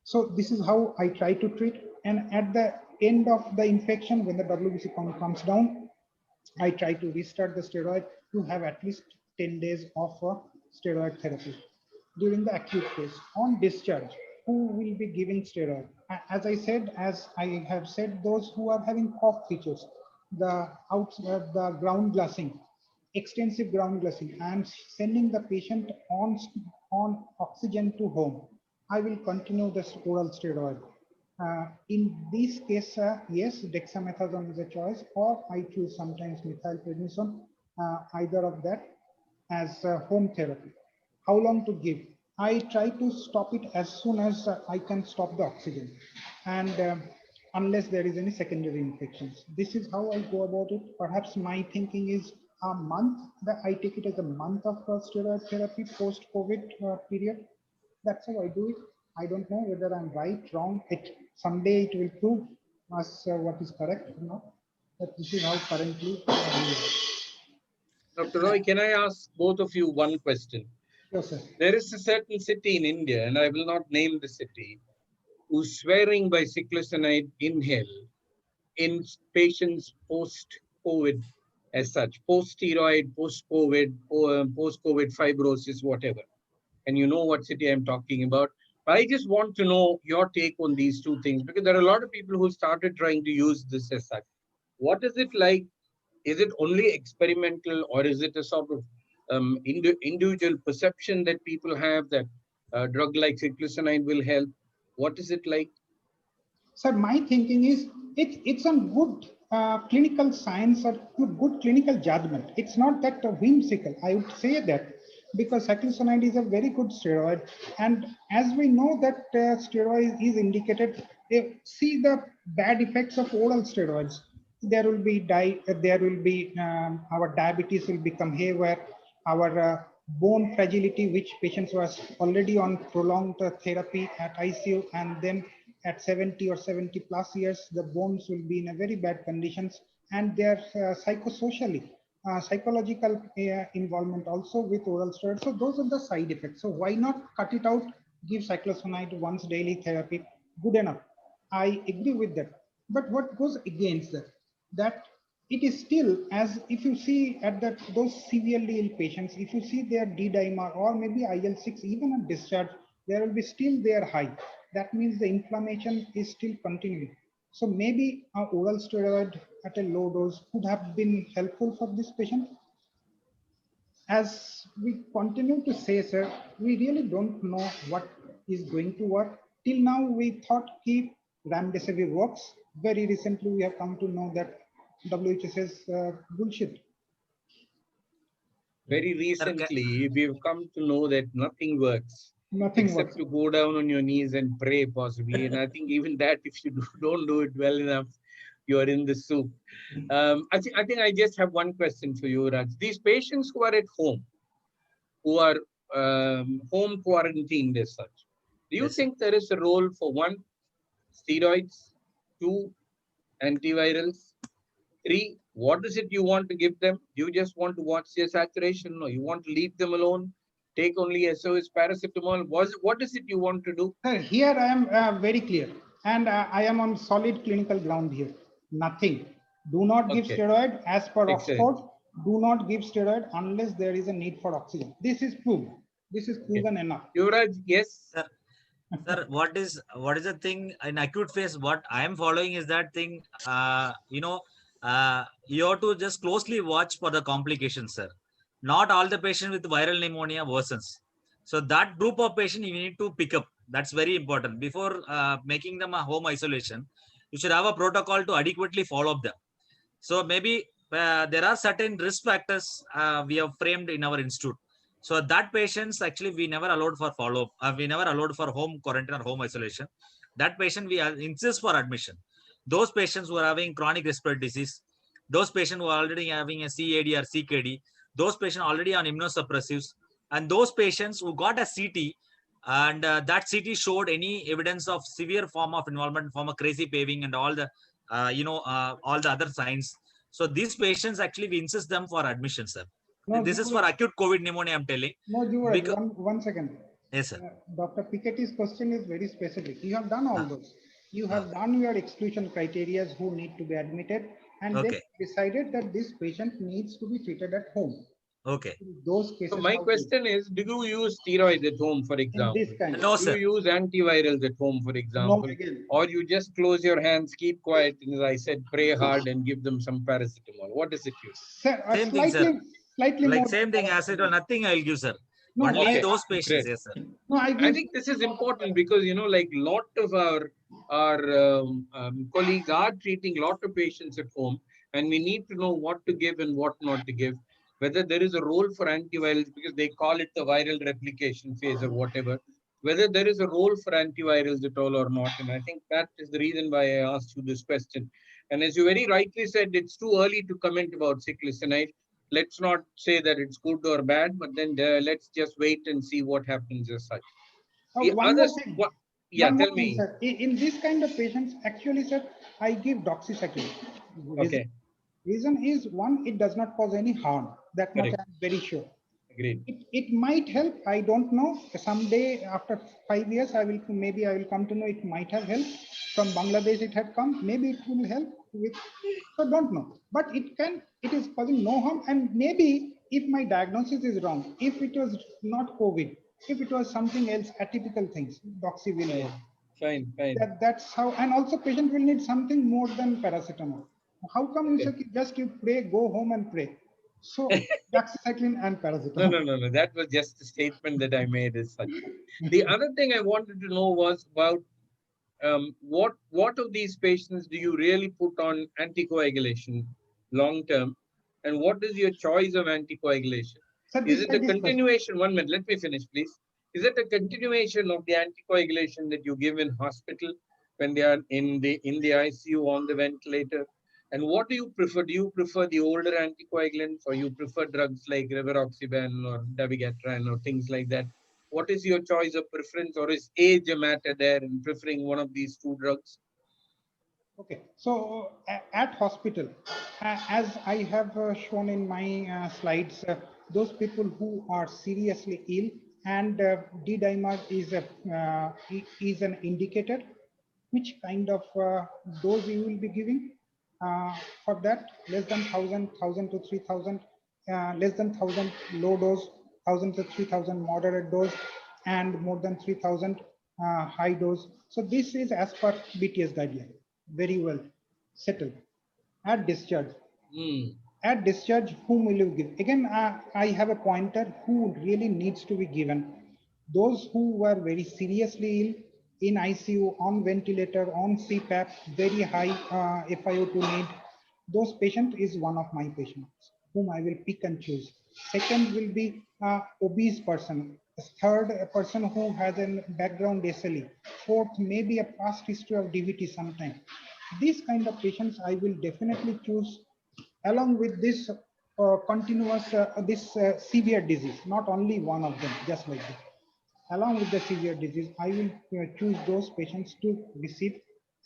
S1: So this is how I try to treat. And at the end of the infection, when the WBC count comes down, I try to restart the steroid to have at least 10 days of steroid therapy. During the acute phase, on discharge, who will be giving steroid? As I said, as I have said, those who are having cough features, the ground glassing, extensive ground glassing, and sending the patient on oxygen to home. I will continue this oral steroid. In this case, yes, dexamethasone is a choice, or I choose sometimes methylprednisolone, either of that as home therapy. How long to give? I try to stop it as soon as I can stop the oxygen, and unless there is any secondary infections. This is how I go about it. Perhaps my thinking is a month, that I take it as a month of steroid therapy post-COVID period. That's how I do it. I don't know whether I'm right, wrong. Someday it will prove us what is correct or not. But this is how currently I do it.
S2: Dr. Roy, can I ask both of you one question?
S1: Yes, sir.
S2: There is a certain city in India, and I will not name the city, who's swearing by cyclosinide inhale in patients post-COVID as such, post-steroid, post-COVID, post-COVID fibrosis, whatever. And you know what city I'm talking about. But I just want to know your take on these two things, because there are a lot of people who started trying to use this as such. What is it like? Is it only experimental, or is it a sort of individual perception that people have that drug like cyclosinide will help? What is it like?
S1: So my thinking is it's a good clinical science or good clinical judgment. It's not that whimsical. I would say that because cyclosinide is a very good steroid, and as we know that steroid is indicated, see the bad effects of oral steroids. There will be our diabetes will become haywire, our bone fragility, which patients was already on prolonged therapy at ICU, and then at 70 or 70 plus years, the bones will be in a very bad conditions, and their psychosocially, psychological involvement also with oral steroids. So those are the side effects. So why not cut it out, give cyclophosphamide once daily therapy, good enough. I agree with that. But what goes against that? That it is still, as if you see at that those severely ill patients, if you see their D dimer or maybe IL-6, even at discharge, there will be still their high. That means the inflammation is still continuing. So maybe an oral steroid at a low dose could have been helpful for this patient. As we continue to say, sir, we really don't know what is going to work. Till now, we thought keep remdesivir works. Very recently, we have come to know that WHO says bullshit.
S2: Very
S4: Sir,
S2: recently, we've come to know that nothing works
S1: Nothing
S2: except
S1: works.
S2: to go down on your knees and pray, possibly. And I think even that, if you don't do it well enough, you are in the soup. I think I just have one question for you, Raj. These patients who are at home, who are home quarantined as such, do you
S4: Yes, sir.
S2: think there is a role for one, steroids, two, antivirals, three, what is it you want to give them? Do you just want to watch their saturation, or you want to leave them alone? Take only SOS paracetamol? What is it you want to do?
S1: Sir, here I am very clear, and I am on solid clinical ground here. Nothing. Do not give
S2: Okay,
S1: steroid as per
S2: excellent.
S1: Oxford. Do not give steroid unless there is a need for oxygen. This is proved. This is
S2: Okay.
S1: proven enough.
S2: Yuvraj, yes?
S4: Sir, sir, what is the thing in acute phase? What I am following is that thing. You have to just closely watch for the complications, sir. Not all the patients with viral pneumonia worsens. So that group of patient you need to pick up. That's very important. Before making them a home isolation, you should have a protocol to adequately follow up them. So maybe there are certain risk factors we have framed in our institute. So that patients actually we never allowed for follow up. We never allowed for home quarantine or home isolation. That patient we insist for admission. Those patients who are having chronic respiratory disease, those patients who are already having a CAD or CKD, those patients already on immunosuppressives, and those patients who got a CT and that CT showed any evidence of severe form of involvement, form of crazy paving and all the all the other signs. So these patients actually we insist them for admission, sir.
S1: No,
S4: This is for acute COVID pneumonia, I'm telling.
S1: no, Yuvraj,
S4: Because
S1: one second.
S4: yes, sir.
S1: Dr. Piketty's question is very specific. You have done all
S4: Ah,
S1: those. You
S4: ah,
S1: have done your exclusion criteria who need to be admitted, and then
S4: okay,
S1: decided that this patient needs to be treated at home.
S4: okay.
S1: Those
S2: So
S1: cases
S2: my
S1: how to
S2: question is, do you use steroids at home, for
S1: in this
S2: example?
S1: kind.
S4: No,
S2: Do you
S4: sir.
S2: use antivirals at home, for
S1: No,
S2: example?
S1: again,
S2: Or you just close your hands, keep quiet, and as I said, pray hard and give them some paracetamol? What is it you do?
S1: sir,
S4: Same thing, sir.
S1: slightly
S4: Like
S1: more than
S4: same thing as it or
S1: paracetamol.
S4: nothing I'll give, sir.
S1: No,
S4: Only
S2: Okay,
S4: those patients,
S2: great.
S4: yes, sir.
S1: no, I
S2: I
S1: give.
S2: think this is important because, like lot of our colleagues are treating lot of patients at home, and we need to know what to give and what not to give. Whether there is a role for antivirals because they call it the viral replication phase or whatever. Whether there is a role for antivirals at all or not, and I think that is the reason why I asked you this question. And as you very rightly said, it's too early to comment about cyclisinide. Let's not say that it's good or bad, but then let's just wait and see what happens as such. The
S1: One more
S2: others,
S1: thing.
S2: what? Yeah,
S1: One more
S2: tell
S1: thing,
S2: me.
S1: sir. In this kind of patients, actually, sir, I give doxycycline. Reason,
S2: Okay,
S1: reason is one, it does not cause any harm. That much
S2: correct.
S1: I'm very sure.
S2: Agreed.
S1: It might help. I don't know. Someday after 5 years, maybe I will come to know it might have helped. From Bangladesh, it had come. Maybe it will help with. So don't know. But it is causing no harm. And maybe if my diagnosis is wrong, if it was not COVID, if it was something else, atypical things, doxy will work.
S2: Fine.
S1: That's how. And also, patient will need something more than paracetamol. How come you
S2: Okay.
S1: say just you pray, go home and pray? So doxycycline and paracetamol.
S2: No. That was just a statement that I made as such. The other thing I wanted to know was about what of these patients do you really put on anticoagulation long term, and what is your choice of anticoagulation?
S1: Sir,
S2: Is
S1: this
S2: it
S1: I
S2: a
S1: discussed.
S2: continuation? 1 minute, let me finish, please. Is it a continuation of the anticoagulation that you give in hospital when they are in the ICU on the ventilator? And what do you prefer? Do you prefer the older anticoagulants, or you prefer drugs like rivaroxaban or dabigatran or things like that? what is your choice of preference, or is age a matter there in preferring one of these two drugs?
S1: Okay, so at hospital, as I have shown in my slides, those people who are seriously ill and D-dimer is an indicator which kind of dose you will be giving. For that, less than 1,000 to 3,000, less than 1,000 low dose, 1,000 to 3,000 moderate dose, and more than 3,000 high dose. So this is as per BTS guideline. Very well settled. At discharge, at discharge, whom will you give? Again, I have a pointer who really needs to be given. Those who were very seriously ill in ICU, on ventilator, on CPAP, very high FiO2 need. Those patient is one of my patients whom I will pick and choose. Second will be obese person. Third, a person who has a background SLE. Fourth, maybe a past history of DVT sometime. These kind of patients I will definitely choose along with this continuous, severe disease, not only one of them, just like this. Along with the severe disease, I will choose those patients to receive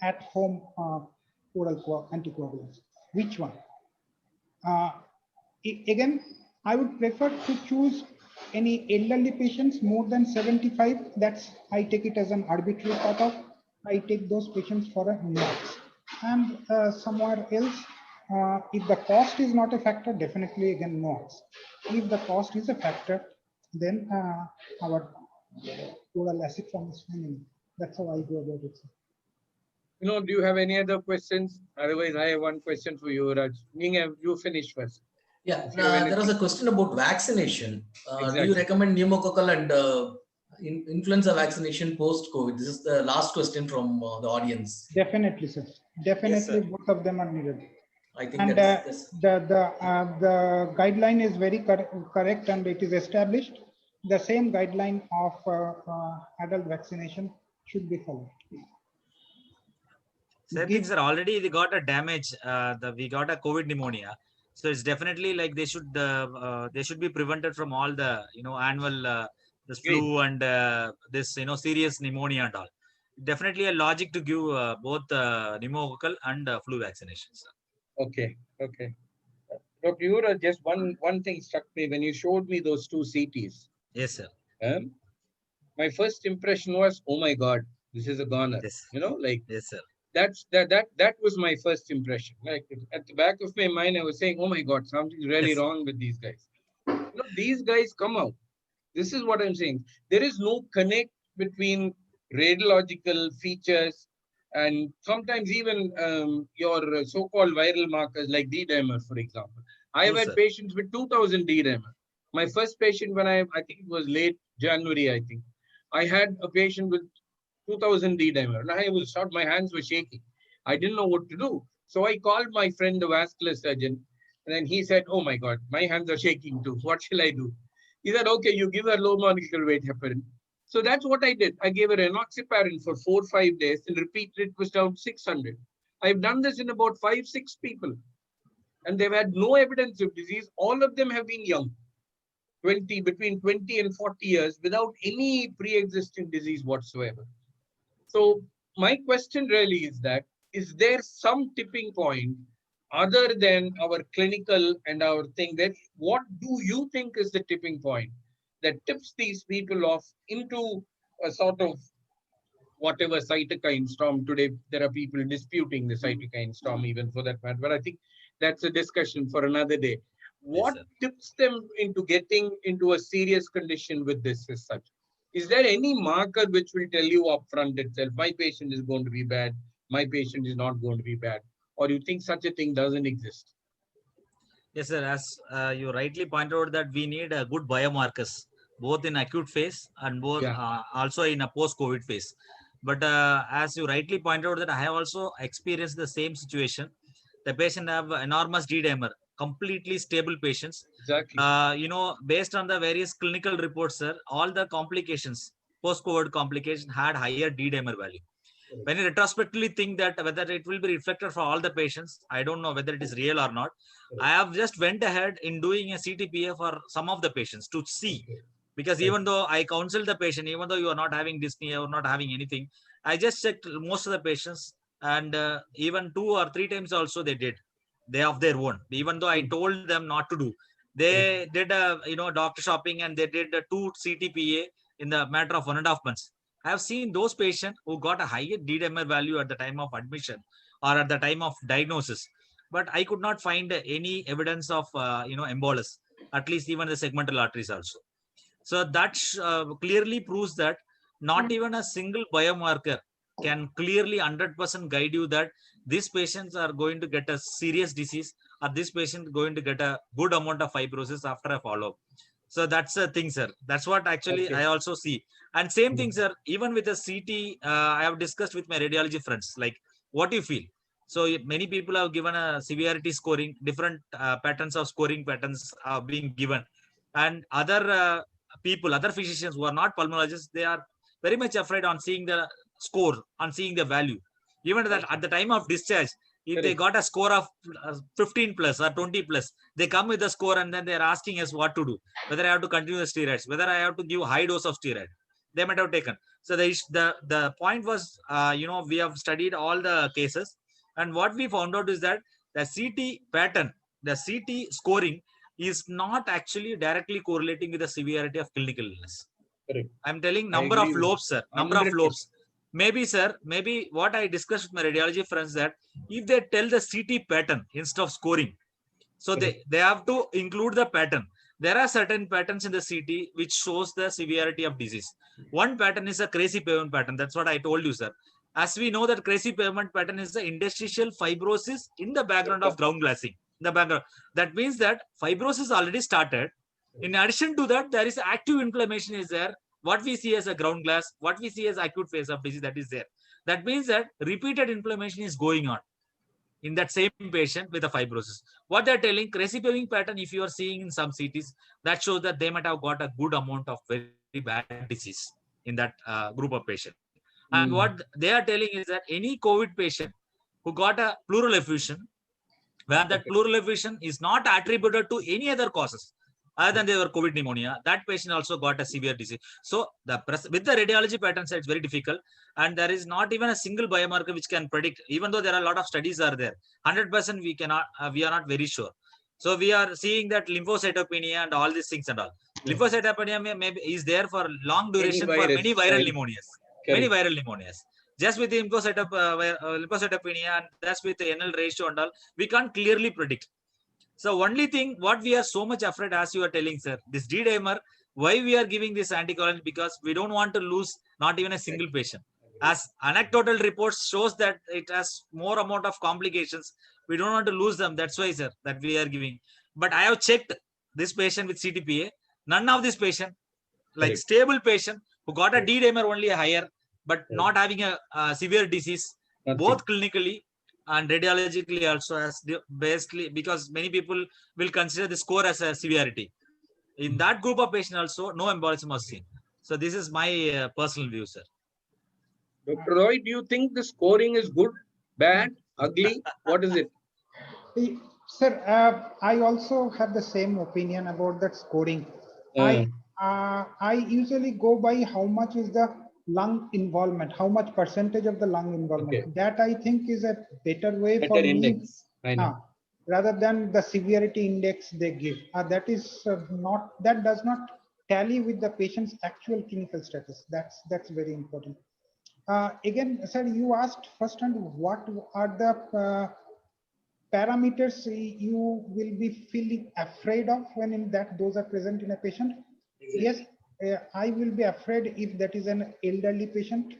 S1: at home oral anticoagulants. Which one? Again, I would prefer to choose any elderly patients more than 75. That's, I take it as an arbitrary cutoff. I take those patients for a max. And somewhere else, if the cost is not a factor, definitely again NOACs. If the cost is a factor, then our oral acetylcholine. That's how I go about it.
S2: Do you have any other questions? Otherwise, I have one question for you, Raj. You finish first.
S3: Yeah, there was a question about vaccination.
S2: Exactly.
S3: Do you recommend pneumococcal and influenza vaccination post-COVID? This is the last question from the audience.
S1: Definitely, sir. Definitely,
S4: Yes, sir.
S1: both of them are needed.
S3: I think
S1: And the guideline is very correct, and it is established. The same guideline of adult vaccination should be followed.
S4: Same thing, sir. Already they got a damage. We got a COVID pneumonia, so it's definitely like they should be prevented from all the annual this flu and this serious pneumonia and all. Definitely a logic to give both pneumococcal and flu vaccinations.
S2: Okay. Dr. Yura, just one thing struck me when you showed me those two CTs.
S4: Yes, sir.
S2: My first impression was, oh my God, this is a goner.
S4: Yes. Yes, sir.
S2: That was my first impression. Like at the back of my mind, I was saying, oh my God, something's really
S4: Yes.
S2: wrong with these guys. These guys come out. This is what I'm saying. There is no connect between radiological features and sometimes even your so-called viral markers like D-dimer, for example. I have
S4: True,
S2: had
S4: sir.
S2: patients with 2000 D-dimer. My first patient, when I think it was late January, I think, I had a patient with 2000 D-dimer. And I was shot, my hands were shaking. I didn't know what to do. So I called my friend, the vascular surgeon, and then he said, oh my God, my hands are shaking too. What shall I do? He said, okay, you give her low molecular weight heparin. So that's what I did. I gave her enoxaparin for 4 or 5 days and repeated it was down 600. I've done this in about 5, 6 people. And they've had no evidence of disease. All of them have been young, between 20 and 40 years without any pre-existing disease whatsoever. So my question really is that, is there some tipping point other than our clinical and our thing, that what do you think is the tipping point that tips these people off into a sort of whatever cytokine storm? Today there are people disputing the cytokine storm even for that matter, but I think that's a discussion for another day. What tips them into getting into a serious condition with this as such? Is there any marker which will tell you upfront itself, my patient is going to be bad, my patient is not going to be bad? Or you think such a thing doesn't exist?
S4: Yes, sir. As you rightly pointed out that we need good biomarkers, both in acute phase and both also in a post-COVID phase. But as you rightly pointed out that I have also experienced the same situation. The patient have enormous D-dimer, completely stable patients.
S2: Exactly.
S4: Based on the various clinical reports, sir, all the complications, post-COVID complications had higher D-dimer value. When you retrospectively think that whether it will be reflected for all the patients, I don't know whether it is real or not. I have just went ahead in doing a CTPA for some of the patients to see Because
S2: Right.
S4: even though I counsel the patient, even though you are not having dyspnea or not having anything, I just checked most of the patients, and even 2 or 3 times also they did. They of their own. Even though I
S2: Hmm.
S4: told them not to do, they did a doctor shopping, and they did a 2 CTPA in the matter of 1.5 months. I have seen those patients who got a higher DDMR value at the time of admission or at the time of diagnosis, but I could not find any evidence of embolus, at least even the segmental arteries also. So that clearly proves that not even a single biomarker can clearly 100% guide you that these patients are going to get a serious disease, or this patient going to get a good amount of fibrosis after a follow-up. So that's the thing, sir. That's what actually
S2: Okay.
S4: I also see. And same thing,
S2: Hmm.
S4: sir, even with the CT, I have discussed with my radiology friends, like, what do you feel? So many people have given a severity scoring, different patterns of scoring patterns are being given. And other people, other physicians who are not pulmonologists, they are very much afraid on seeing the score, on seeing the value. Even that
S2: Okay.
S4: at the time of discharge, if they
S2: Correct.
S4: got a score of 15 plus or 20 plus, they come with a score and then they're asking us what to do, whether I have to continue the steroids, whether I have to give high dose of steroid. They might have taken. So the point was, we have studied all the cases, and what we found out is that the CT pattern, the CT scoring is not actually directly correlating with the severity of clinical illness.
S2: Correct.
S4: I'm telling
S2: I
S4: number of
S2: agree with you.
S4: lobes, sir. Number of
S2: 100%.
S4: lobes. Maybe, sir, maybe what I discussed with my radiology friends, that if they tell the CT pattern instead of scoring, so
S2: Correct.
S4: they have to include the pattern. There are certain patterns in the CT which shows the severity of disease. One pattern is a crazy pavement pattern. That's what I told you, sir. As we know that crazy pavement pattern is the interstitial fibrosis in the background of ground glassing. The background. That means that fibrosis already started. In addition to that, there is active inflammation is there. What we see as a ground glass, what we see as acute phase of disease, that is there. That means that repeated inflammation is going on in that same patient with a fibrosis. What they're telling, crazy paving pattern, if you are seeing in some CTs, that shows that they might have got a good amount of very bad disease in that group of patient. And what
S2: Hmm.
S4: they are telling is that any COVID patient who got a pleural effusion, where that
S2: Okay.
S4: pleural effusion is not attributed to any other causes other than their COVID pneumonia, that patient also got a severe disease. So with the radiology patterns, it's very difficult, and there is not even a single biomarker which can predict. Even though there are a lot of studies are there, 100% we cannot, we are not very sure. So we are seeing that lymphocytopenia and all these things and all.
S2: Yeah.
S4: Lymphocytopenia maybe is there for long
S2: Any
S4: duration for many
S2: virus.
S4: viral
S2: Right.
S4: pneumonias, many
S2: Correct.
S4: viral pneumonias. Just with the lymphocytopenia and that's with the NL ratio and all, we can't clearly predict. So only thing what we are so much afraid, as you are telling, sir, this D-dimer, why we are giving this anticoagulant, because we don't want to lose not even a
S2: Right.
S4: single patient. As anecdotal reports shows that it has more amount of complications. We don't want to lose them. That's why, sir, that we are giving. But I have checked this patient with CTPA. None of this patient, like
S2: Correct.
S4: stable patient who got a
S2: Right.
S4: D-dimer only higher, but
S2: Right.
S4: not having a severe disease,
S2: Nothing.
S4: both clinically and radiologically also, as basically, because many people will consider the score as a severity. In that group of patients also, no embolism was seen. So this is my personal view, sir.
S2: Dr. Roy, do you think the scoring is good, bad, ugly? What is it?
S1: Sir, I also have the same opinion about that scoring.
S2: Uh,
S1: I usually go by how much is the lung involvement, how much percentage of the lung involvement.
S2: okay.
S1: That I think is a better way
S2: Better
S1: for me,
S2: index. I know.
S1: rather than the severity index they give. That is not, that does not tally with the patient's actual clinical status. That's very important. Again, sir, you asked first, and what are the parameters you will be feeling afraid of when in that those are present in a patient? Yes, I will be afraid if that is an elderly patient,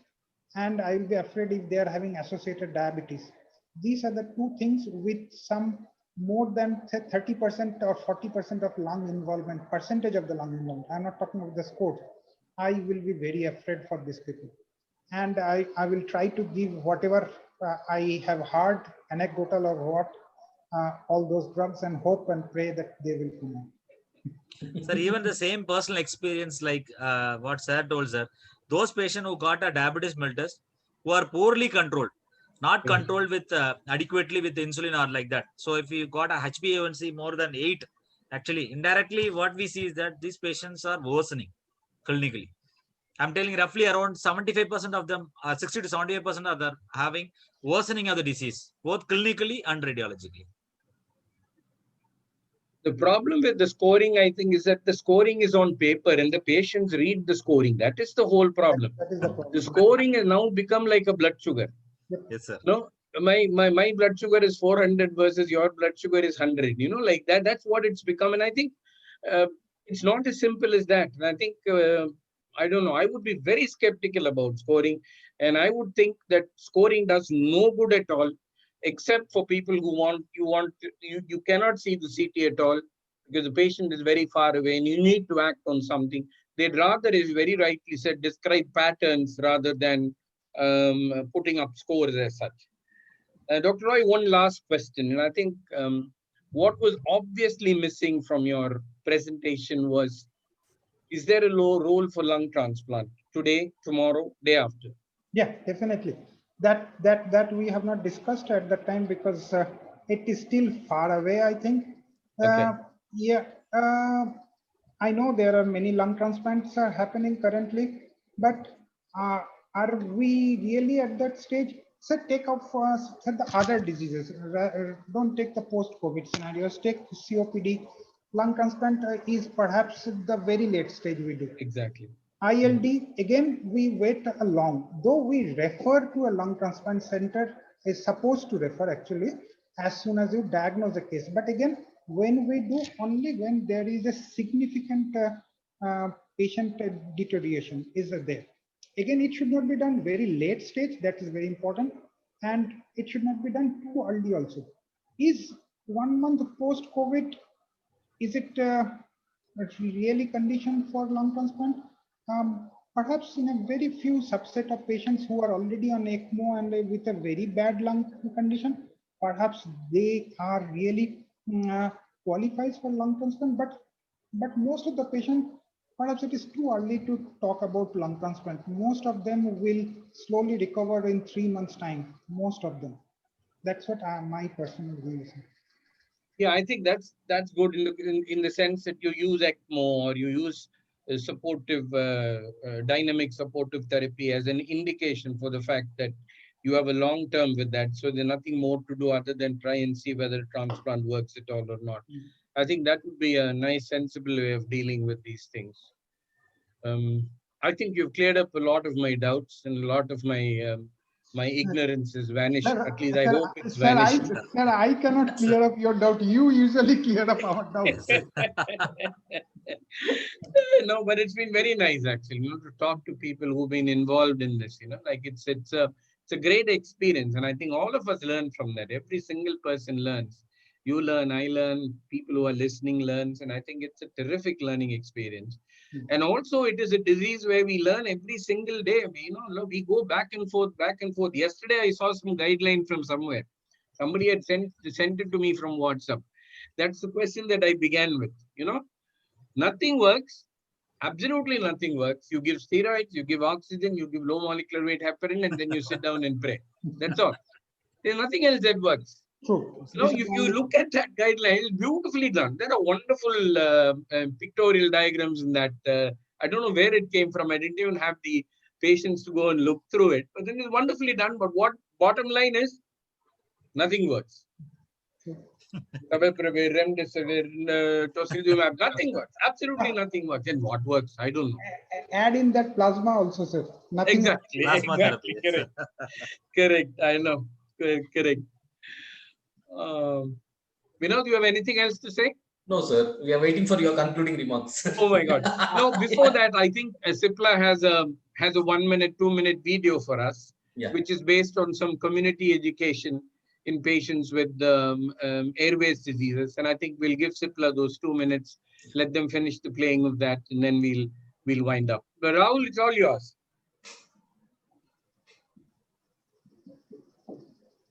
S1: and I will be afraid if they are having associated diabetes. These are the two things with some more than 30% or 40% of lung involvement, percentage of the lung involvement. I'm not talking about the scores. I will be very afraid for these people. And I will try to give whatever I have heard, anecdotal or what, all those drugs, and hope and pray that they will come out.
S4: Sir, even the same personal experience, like what sir told, sir, those patients who got a diabetes mellitus, who are poorly controlled, not
S2: Right.
S4: controlled with adequately with insulin or like that. So if you got a HbA1c more than 8, actually indirectly what we see is that these patients are worsening. clinically. I'm telling roughly around 75% of them, 60 to 75% are having worsening of the disease, both clinically and radiologically.
S2: The problem with the scoring, I think, is that the scoring is on paper and the patients read the scoring. That is the whole problem.
S1: That is the problem.
S2: The scoring has now become like a blood sugar.
S4: Yes, sir.
S2: No, my blood sugar is 400 versus your blood sugar is 100. You know, like that. That's what it's become. And I think it's not as simple as that. And I think I don't know. I would be very skeptical about scoring, and I would think that scoring does no good at all, except for people who you cannot see the CT at all because the patient is very far away and you need to act on something. They'd rather, as very rightly said, describe patterns rather than putting up scores as such. Dr. Roy, one last question, and I think what was obviously missing from your presentation was, is there a low role for lung transplant today, tomorrow, day after?
S1: Yeah, definitely. That we have not discussed at the time because it is still far away, I think.
S2: Okay.
S1: I know there are many lung transplants happening currently, but are we really at that stage? So take up the other diseases. Don't take the post-COVID scenarios. Take COPD. Lung transplant is perhaps the very late stage we do.
S2: Exactly.
S1: ILD, again, we wait long. Though we refer to a lung transplant center, is supposed to refer actually as soon as you diagnose the case. But again, when we do, only when there is a significant patient deterioration is there. Again, it should not be done very late stage. That is very important. And it should not be done too early also. Is 1 month post-COVID, is it really conditioned for lung transplant? Perhaps in a very few subset of patients who are already on ECMO and with a very bad lung condition, perhaps they are really qualifies for lung transplant. But most of the patients, perhaps it is too early to talk about lung transplant. Most of them will slowly recover in 3 months' time. Most of them. That's what my personal view is.
S2: Yeah, I think that's good in the sense that you use ECMO or you use supportive dynamic supportive therapy as an indication for the fact that you have a long term with that. So there's nothing more to do other than try and see whether transplant works at all or not. I think that would be a nice, sensible way of dealing with these things. I think you've cleared up a lot of my doubts and a lot of my my ignorance has vanished. At least I hope it's vanished.
S1: Sir, I cannot clear up your doubt. You usually clear up our doubts.
S2: No, but it's been very nice actually, to talk to people who've been involved in this. Like it's a great experience, and I think all of us learn from that. Every single person learns. You learn, I learn, people who are listening learns, and I think it's a terrific learning experience. And also it is a disease where we learn every single day. We go back and forth. Yesterday I saw some guideline from somewhere. Somebody had sent it to me from WhatsApp. That's the question that I began with. Nothing works. Absolutely nothing works. You give steroids, you give oxygen, you give low molecular weight heparin, and then you sit down and pray. That's all. There's nothing else that works.
S1: True.
S2: If you look at that guideline, it's beautifully done. There are wonderful pictorial diagrams in that. I don't know where it came from. I didn't even have the patience to go and look through it. But then it's wonderfully done. But what bottom line is, nothing works. Nothing works. Absolutely nothing works. And what works? I don't know.
S1: Add in that plasma also, sir. Nothing.
S2: Exactly.
S4: Plasma therapy.
S2: Correct. Correct. I know. Correct. Vinod, you have anything else to say?
S3: No, sir. We are waiting for your concluding remarks.
S2: Oh my God. No, before that, I think Cipla has a 1 minute, 2 minute video for us, which is based on some community education in patients with airways diseases. And I think we'll give Cipla those 2 minutes, let them finish the playing of that, and then we'll wind up. But Rahul, it's all yours.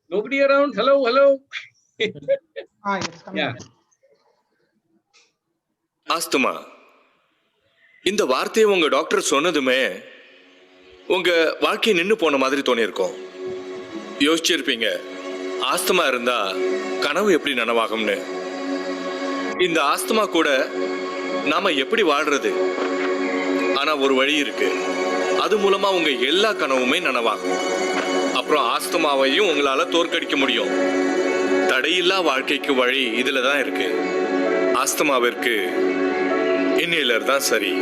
S2: Nobody around? Hello.
S1: Yes,
S2: Yeah.
S5: Asthma இந்த வார்த்தையை உங்க doctor சொன்னதுமே உங்க வாழ்க்கை நின்று போன மாதிரி தோணியிருக்கும். யோசிச்சிருப்பீங்க, asthma இருந்தா கனவு எப்படி நனவாகும்னு. இந்த ஆஸ்துமா கூட நாம எப்படி வாழ்றது, ஆனா ஒரு வழி இருக்கு. அது மூலமா உங்க எல்லா கனவுமே நனவாகும். அப்புறம் ஆஸ்துமாவையும் உங்களால தோற்கடிக்க முடியும். தடையில்லா வாழ்க்கைக்கு வழி இதுல தான் இருக்கு. ஆஸ்துமாவிற்கு இன்ஹேலர் தான் சரி.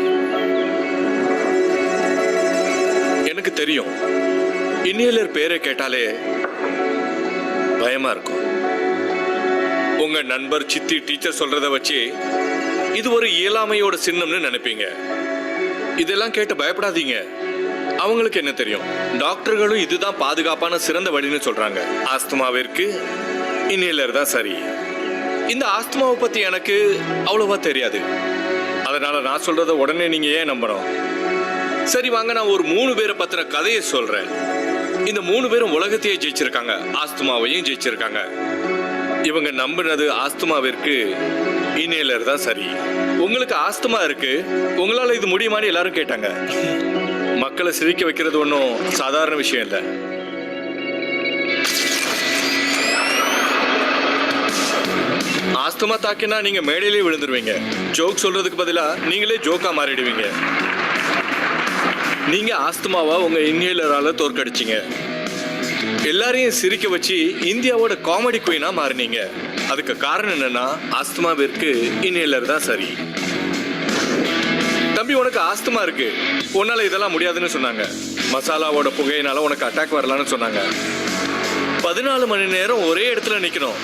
S5: எனக்கு தெரியும், இன்ஹேலர் பேரை கேட்டாலே பயமா இருக்கும். உங்க நண்பர், சித்தி, டீச்சர் சொல்றத வச்சு இது ஒரு இயலாமையோட சின்னம்னு நினைப்பீங்க. இதெல்லாம் கேட்டு பயப்படாதீங்க. அவங்களுக்கு என்ன தெரியும்? டாக்டர்களும் இதுதான் பாதுகாப்பான சிறந்த வழின்னு சொல்றாங்க. ஆஸ்துமாவிற்கு இன்ஹேலர் தான் சரி. இந்த ஆஸ்துமாவை பத்தி எனக்கு அவ்வளவா தெரியாது. அதனால நான் சொல்றத உடனே நீங்க ஏன் நம்பணும்? சரி வாங்க, நான் ஒரு 3 பேரை பத்தின கதையை சொல்றேன். இந்த 3 பேரும் உலகத்தையே ஜெயிச்சிருக்காங்க, ஆஸ்துமாவையும் ஜெயிச்சிருக்காங்க. இவங்க நம்பினது ஆஸ்துமாவிற்கு இன்ஹேலர் தான் சரி. உங்களுக்கு ஆஸ்துமா இருக்கு, உங்களால இது முடியுமான்னு எல்லாரும் கேட்டாங்க. மக்களை சிரிக்க வைக்கிறது ஒன்றும் சாதாரண விஷயம் இல்லை. ஆஸ்துமா தாக்கினா நீங்க மேடையிலே விழுந்துருவீங்க. ஜோக் சொல்றதுக்கு பதிலா நீங்களே ஜோக்கா மாறிடுவீங்க. நீங்க ஆஸ்துமாவா உங்க இன்ஹேலரால தோற்கடிச்சீங்க. எல்லாரையும் சிரிக்க வச்சு இந்தியாவோட காமெடி குயினா மாறினீங்க. அதுக்கு காரணம் என்னன்னா, ஆஸ்துமாவிற்கு இன்ஹேலர் தான் சரி. தம்பி, உனக்கு ஆஸ்துமா இருக்கு, உன்னால இதெல்லாம் முடியாதுன்னு சொன்னாங்க. மசாலாவோட புகையினால உனக்கு அட்டாக் வரலான்னு சொன்னாங்க. 14 மணி நேரம் ஒரே இடத்துல நிக்கணும்,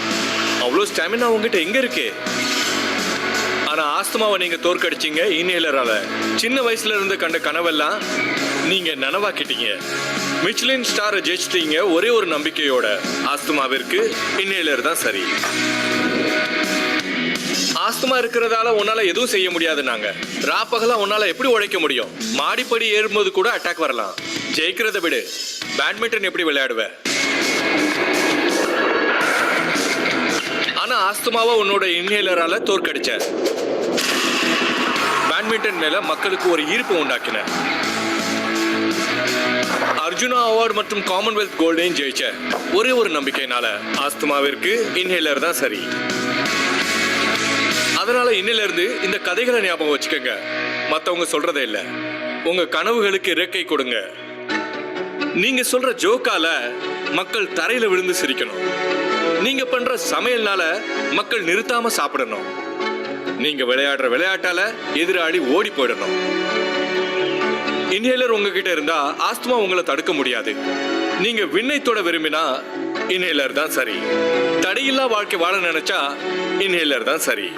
S5: அவ்வளோ ஸ்டாமினா உங்ககிட்ட எங்க இருக்கு? ஆனா ஆஸ்துமாவை நீங்க தோற்கடிச்சீங்க இன்ஹேலரால. சின்ன வயசுல இருந்து கண்ட கனவெல்லாம் நீங்க நனவாக்கிட்டீங்க. மிச்லின் ஸ்டாரை ஜெயிச்சிட்டீங்க ஒரே ஒரு நம்பிக்கையோட. ஆஸ்துமாவிற்கு இன்ஹேலர் தான் சரி. ஆஸ்துமா இருக்கிறதால உன்னால எதுவும் செய்ய முடியாது. நாங்க ராப்பகலா உன்னால எப்படி உழைக்க முடியும்? மாடிப்படி ஏறும்போது கூட அட்டாக் வரலாம். ஜெயிக்கிறத விடு, பேட்மிண்டன் எப்படி விளையாடுவ? ஆனா ஆஸ்துமாவை உன்னோட இன்ஹேலரால தோற்கடிச்ச. பேட்மிண்டன் மேல மக்களுக்கு ஒரு ஈர்ப்பு உண்டாக்கின. அர்ஜுனா அவார்டு மற்றும் காமன்வெல்த் கோல்டையும் ஜெயிச்ச ஒரே ஒரு நம்பிக்கையினால. ஆஸ்துமாவிற்கு இன்ஹேலர் தான் சரி. அதனால இன்னில இருந்து இந்த கதைகளை ஞாபகம் வச்சுக்கோங்க. மத்தவங்க சொல்றதே இல்ல. உங்க கனவுகளுக்கு இறக்கை கொடுங்க. நீங்க சொல்ற ஜோக்கால மக்கள் தரையில விழுந்து சிரிக்கணும். நீங்க பண்ற சமையல்னால மக்கள் நிறுத்தாம சாப்பிடணும். நீங்க விளையாடுற விளையாட்டால எதிராளி ஓடி போயிடணும். இன்ஹேலர் உங்ககிட்ட இருந்தா ஆஸ்துமா உங்களை தடுக்க முடியாது. நீங்க விண்ணை தொட விரும்பினா இன்ஹேலர் தான் சரி. தடையில்லா வாழ்க்கை வாழ நினைச்சா இன்ஹேலர் தான் சரி.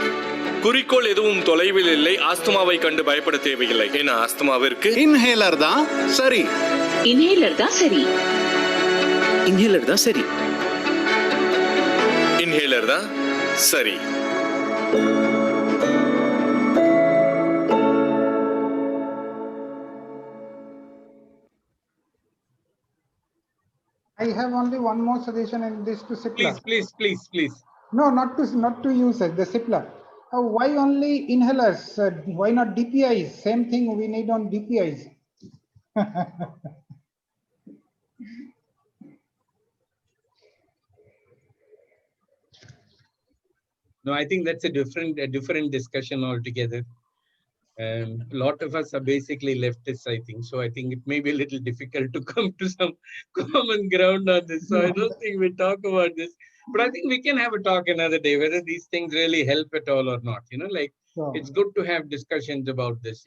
S5: குறிக்கோள் எதுவும் தொலைவில் இல்லை. ஆஸ்துமாவை கண்டு பயப்பட தேவையில்லை. ஏன்னா ஆஸ்துமாவிற்கு
S6: இன்ஹேலர் தான் சரி.
S7: இன்ஹேலர் தான் சரி.
S6: இன்ஹேலர் தான் சரி.
S5: இன்ஹேலர் தான் சரி.
S1: I have only one more suggestion in this to Cipla.
S2: Please.
S1: No, not to use it, the Cipla. Why only inhalers? Why not DPIs? Same thing we need on DPIs.
S2: No, I think that's a different discussion altogether. A lot of us are basically leftists, I think. So I think it may be a little difficult to come to some common ground on this. So I don't think we talk about this. But I think we can have a talk another day, whether these things really help at all or not.
S1: Sure.
S2: It's good to have discussions about this.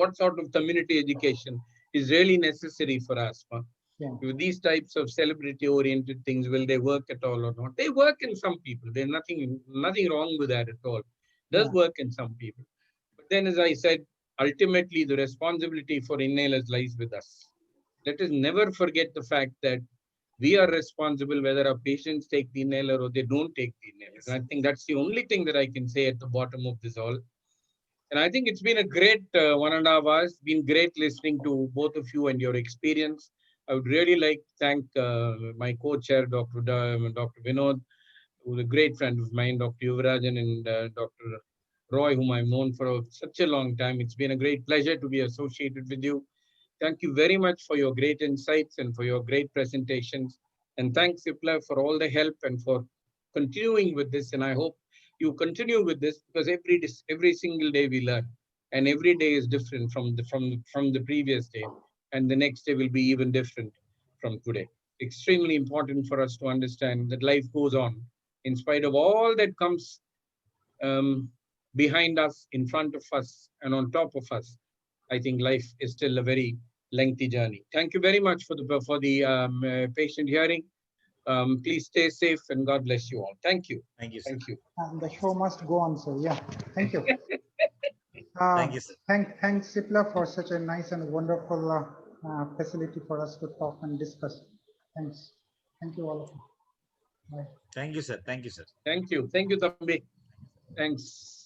S2: What sort of community education is really necessary for asthma?
S1: Yeah.
S2: With these types of celebrity-oriented things, will they work at all or not? They work in some people. There's nothing wrong with that at all. It does work in some people. But then, as I said, ultimately the responsibility for inhalers lies with us. Let us never forget the fact that we are responsible whether our patients take the inhaler or they don't take the inhalers. And I think that's the only thing that I can say at the bottom of this all. And I think it's been a great 1.5 hours. It's been great listening to both of you and your experience. I would really like to thank my co-chair, Dr. Vinod, who's a great friend of mine, Dr. Yuvarajan, and Dr. Roy, whom I've known for such a long time. It's been a great pleasure to be associated with you. Thank you very much for your great insights and for your great presentations. And thanks, Cipla, for all the help and for continuing with this. And I hope you continue with this, because every single day we learn. and every day is different from the previous day, and the next day will be even different from today. Extremely important for us to understand that life goes on in spite of all that comes behind us, in front of us, and on top of us. I think life is still a very lengthy journey. Thank you very much for the patient hearing. Please stay safe and God bless you all. Thank you.
S4: Thank you, sir.
S2: Thank you.
S1: And the show must go on, sir. Yeah, thank you.
S4: Thank you, sir.
S1: Thanks, Cipla, for such a nice and wonderful facility for us to talk and discuss. Thanks. Thank you all of you. Bye.
S4: Thank you, sir. Thank you, sir.
S2: Thank you. Thank you, Tambi. Thanks.